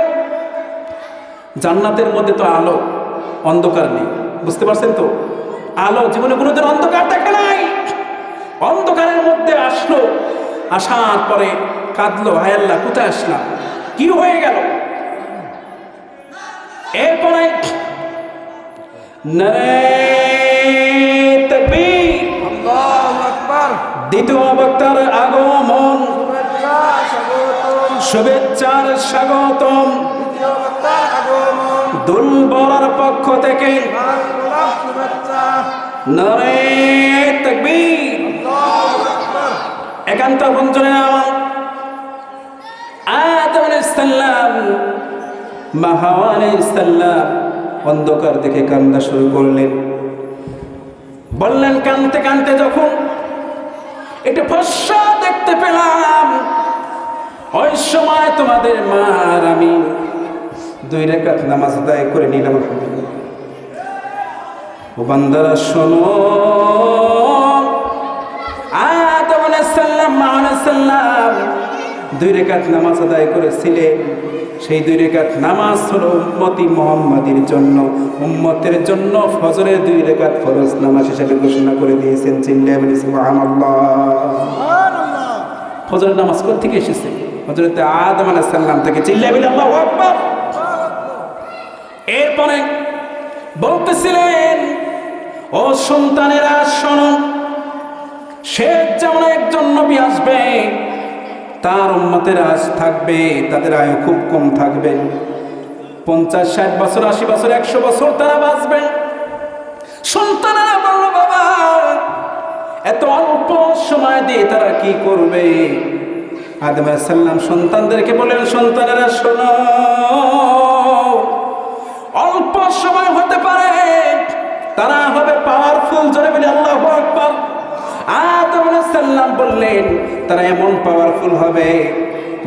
জান্নাতের মধ্যে তো আলো, অন্ধকার নেই। বুঝতে পারছেন তো? আলো জীবনে কোনোদিন অন্ধকার দেখে নাই। অন্ধকারের মধ্যে আসলো, আসার পরে কাঁদলো, হায় আল্লাহ কোথায় আসলাম, কি হয়ে গেল? এরপরে নারে তাকবীর, আল্লাহু আকবার, দ্বিতীয় বক্তার আগমন, শুভেচ্ছার স্বাগতম, দুলবলার পক্ষ থেকে নারে তাকবীর, একান্ত বঞ্চনে আমার আদম আলাইহিস সালাম মা হাওয়া আলাইহিস সালাম অন্ধকার দেখে কান্না শুরু করলেন। বললেন কাঁদতে কাঁদতে যখন একটু ফর্সা দেখতে পেলাম, ওই সময় তোমাদের মা আর আমি 2 রাকাত নামাজ আদায় করে নিলাম। ও বান্দারা শোনো, আদম আলাইহিস সালাম মা আলাইহিস সালাম 2 রাকাত নামাজ আদায় করেছিলেন। সেই 2 রাকাত নামাজ হলো উম্মতি মুহাম্মাদির জন্য, উম্মতের জন্য ফজরের 2 রাকাত ফরজ নামাজ হিসেবে ঘোষণা করে দিয়েছেন। চিল্লায়ে বলি সুবহানাল্লাহ। ফজরের নামাজ কোথা থেকে এসেছে? হযরত আদম আলাইহিস সালাম থেকে। চিল্লায়ে বলি আল্লাহু আকবার। এরপরে বলতেছিলেন, ও সন্তানেরা শোনো, শেষ যেমন একজন নবী আসবে, তার উম্মতের আজ থাকবে, তাদের আয়ু খুব কম থাকবে, 50, 60 বছর, 80 বছর, 100 বছর তারা বাঁচবেন। সন্তানেরা বলল, বাবা এত অল্প সময় দিয়ে তারা কি করবে? আদম আলাইহিস সালাম সন্তানদেরকে বলেন, সন্তানেরা শোনো, অল্প সময় হতে পারে, তারা হবে পাওয়ারফুল। জোরে বলি আল্লাহু আকবার। আদম আলাইহিস সালাম বললেন, তারা এমন পাওয়ারফুল হবে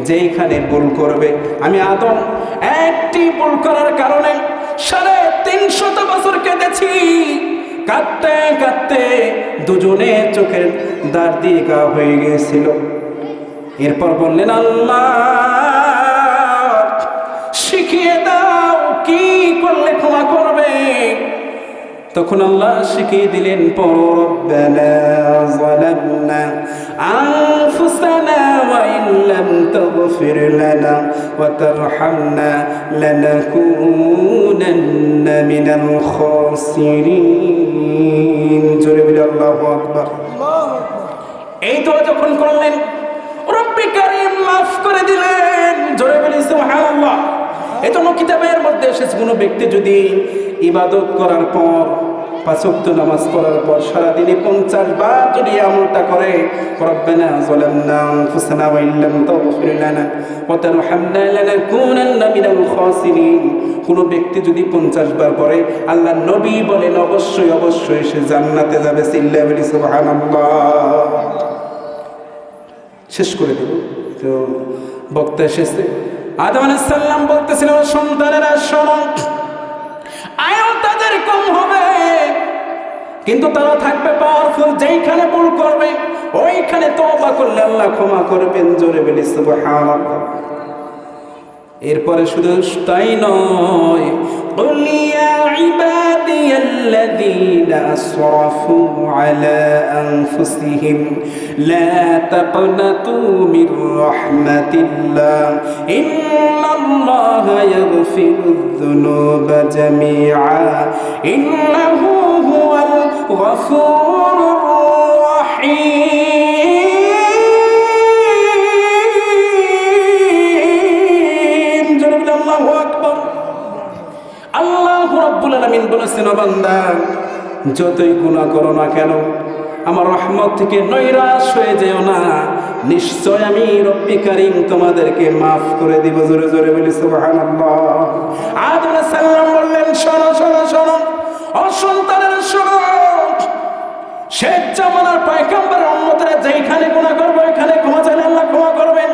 যেইখানে ভুল করবে, আমি আদম একটি ভুল করার কারণে 350 বছর কেঁদেছি, কাঁদতে কাঁদতে দুজনে চোখের দাঁড় দিয়ে গা হয়ে গিয়েছিল। এরপর বললেন, আল্লাহ শিখিয়ে দাও কি করলে ক্ষমা করবে। তখন আল্লাহ শিখিয়ে দিলেন, রব্বানা যালামনা আনফুসানা ওয়া ইন লাম তাগফির লানা ওয়া তারহামনা লানাকুনান্না মিনাল খাসিরিন। জোরে বলি আল্লাহু আকবার। এই দোয়া যখন করলেন, রব্বি কারীম মাফ করে দিলেন। জোরে বলি সুবহানাল্লাহ। এজন্য কিতাবের মধ্যে এসেছে, কোনো ব্যক্তি যদি ইবাদত করার পর, 5 ওয়াক্ত নামাজ পড়ার পর সারাদিনে 50 বার যদি আমলটা করে, রব্বানা যালামনা আনফুসানা ওয়া ইন লাম তাগফির লানা ওয়া তারহামনা লানাকুনান্না মিনাল খাসিরিন, কোনো ব্যক্তি যদি 50 বার পড়ে, আল্লাহর নবী বলেন অবশ্যই অবশ্যই সে জান্নাতে যাবে। চিল্লায়ে বলি সুবহানাল্লাহ। শেষ করে দেব তো, বক্তা এসেছে। আদম আলাইহিস সালাম বলতেছিলেন, সন্তানেরা শোনো, আয়ু তাদের কম হবে কিন্তু তারা থাকবে পাওয়ারফুল। যেইখানে ভুল করবে ওইখানে তওবা করলে আল্লাহ ক্ষমা করবেন। জোরে বলি সুবহানাল্লাহ। এরপরে শুধু তাই নয়, قل يا عبادي الذين أسرفوا على أنفسهم لا تقنطوا من رحمة الله إن الله يغفر الذنوب جميعا إنه هو الغفور الرحيم। আল্লাহু রাব্বুল আলামিন বলেছেন, বান্দা যতই গুনাহ করো না কেন, আমার রহমত থেকে নৈরাশ হয়ে যেও না, নিশ্চয় আমি রব্বি কারীম তোমাদেরকে মাফ করে দিব। জোরে জোরে বলি সুবহানাল্লাহ। আদম আলাইহিস সালাম বললেন, শোনো শোনো শোনো, ও সন্তানেরা শোনো, শেষ জামানার পয়গম্বরের উম্মতেরা যেখানে গুনাহ করবে ওইখানে ক্ষমা চাইলে আল্লাহ ক্ষমা করবেন।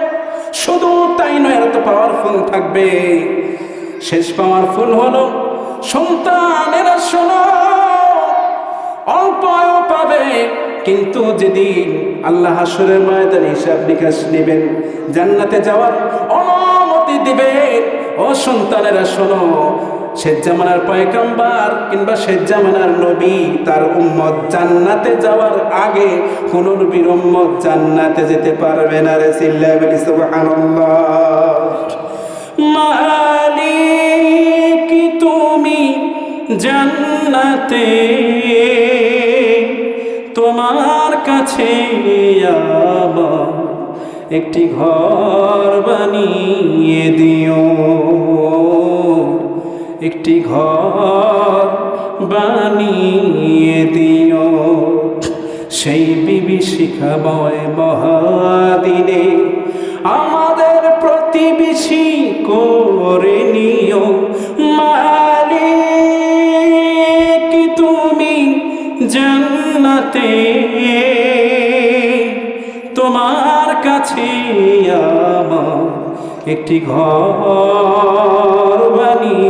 শুধু তাই নয়, এত পাওয়ারফুল থাকবে। শেষ পাওয়ার ফুল হলো সন্তানেরা শোনো, অল্প আয়ু পাবে, কিন্তু যেদিন আল্লাহ হাসরের ময়দানে হিসাব নিকাশ নেবেন, জান্নাতে যাওয়ার অনুমতি দিবেন। ও সন্তানেরা শোনো, শেষ জামানার পয়গম্বর কিংবা শেষ জামানার নবী তার উম্মত জান্নাতে যাওয়ার আগে কোন নবীর উম্মত জান্নাতে যেতে পারবে না। রে চিল্লায়ে বলি সুবহানাল্লাহ। মালিক তুমি জান্নাতে, তোমার কাছে আমার একটি ঘর বানিয়ে দিও, একটি ঘর বানিয়ে দিও। সেই বিভীষিকাময় মহাদিনে আমাদের প্রতিবেশী করে নিও। মালিক তুমি জান্নাতে, তোমার কাছে আমার একটি ঘর বানিয়ে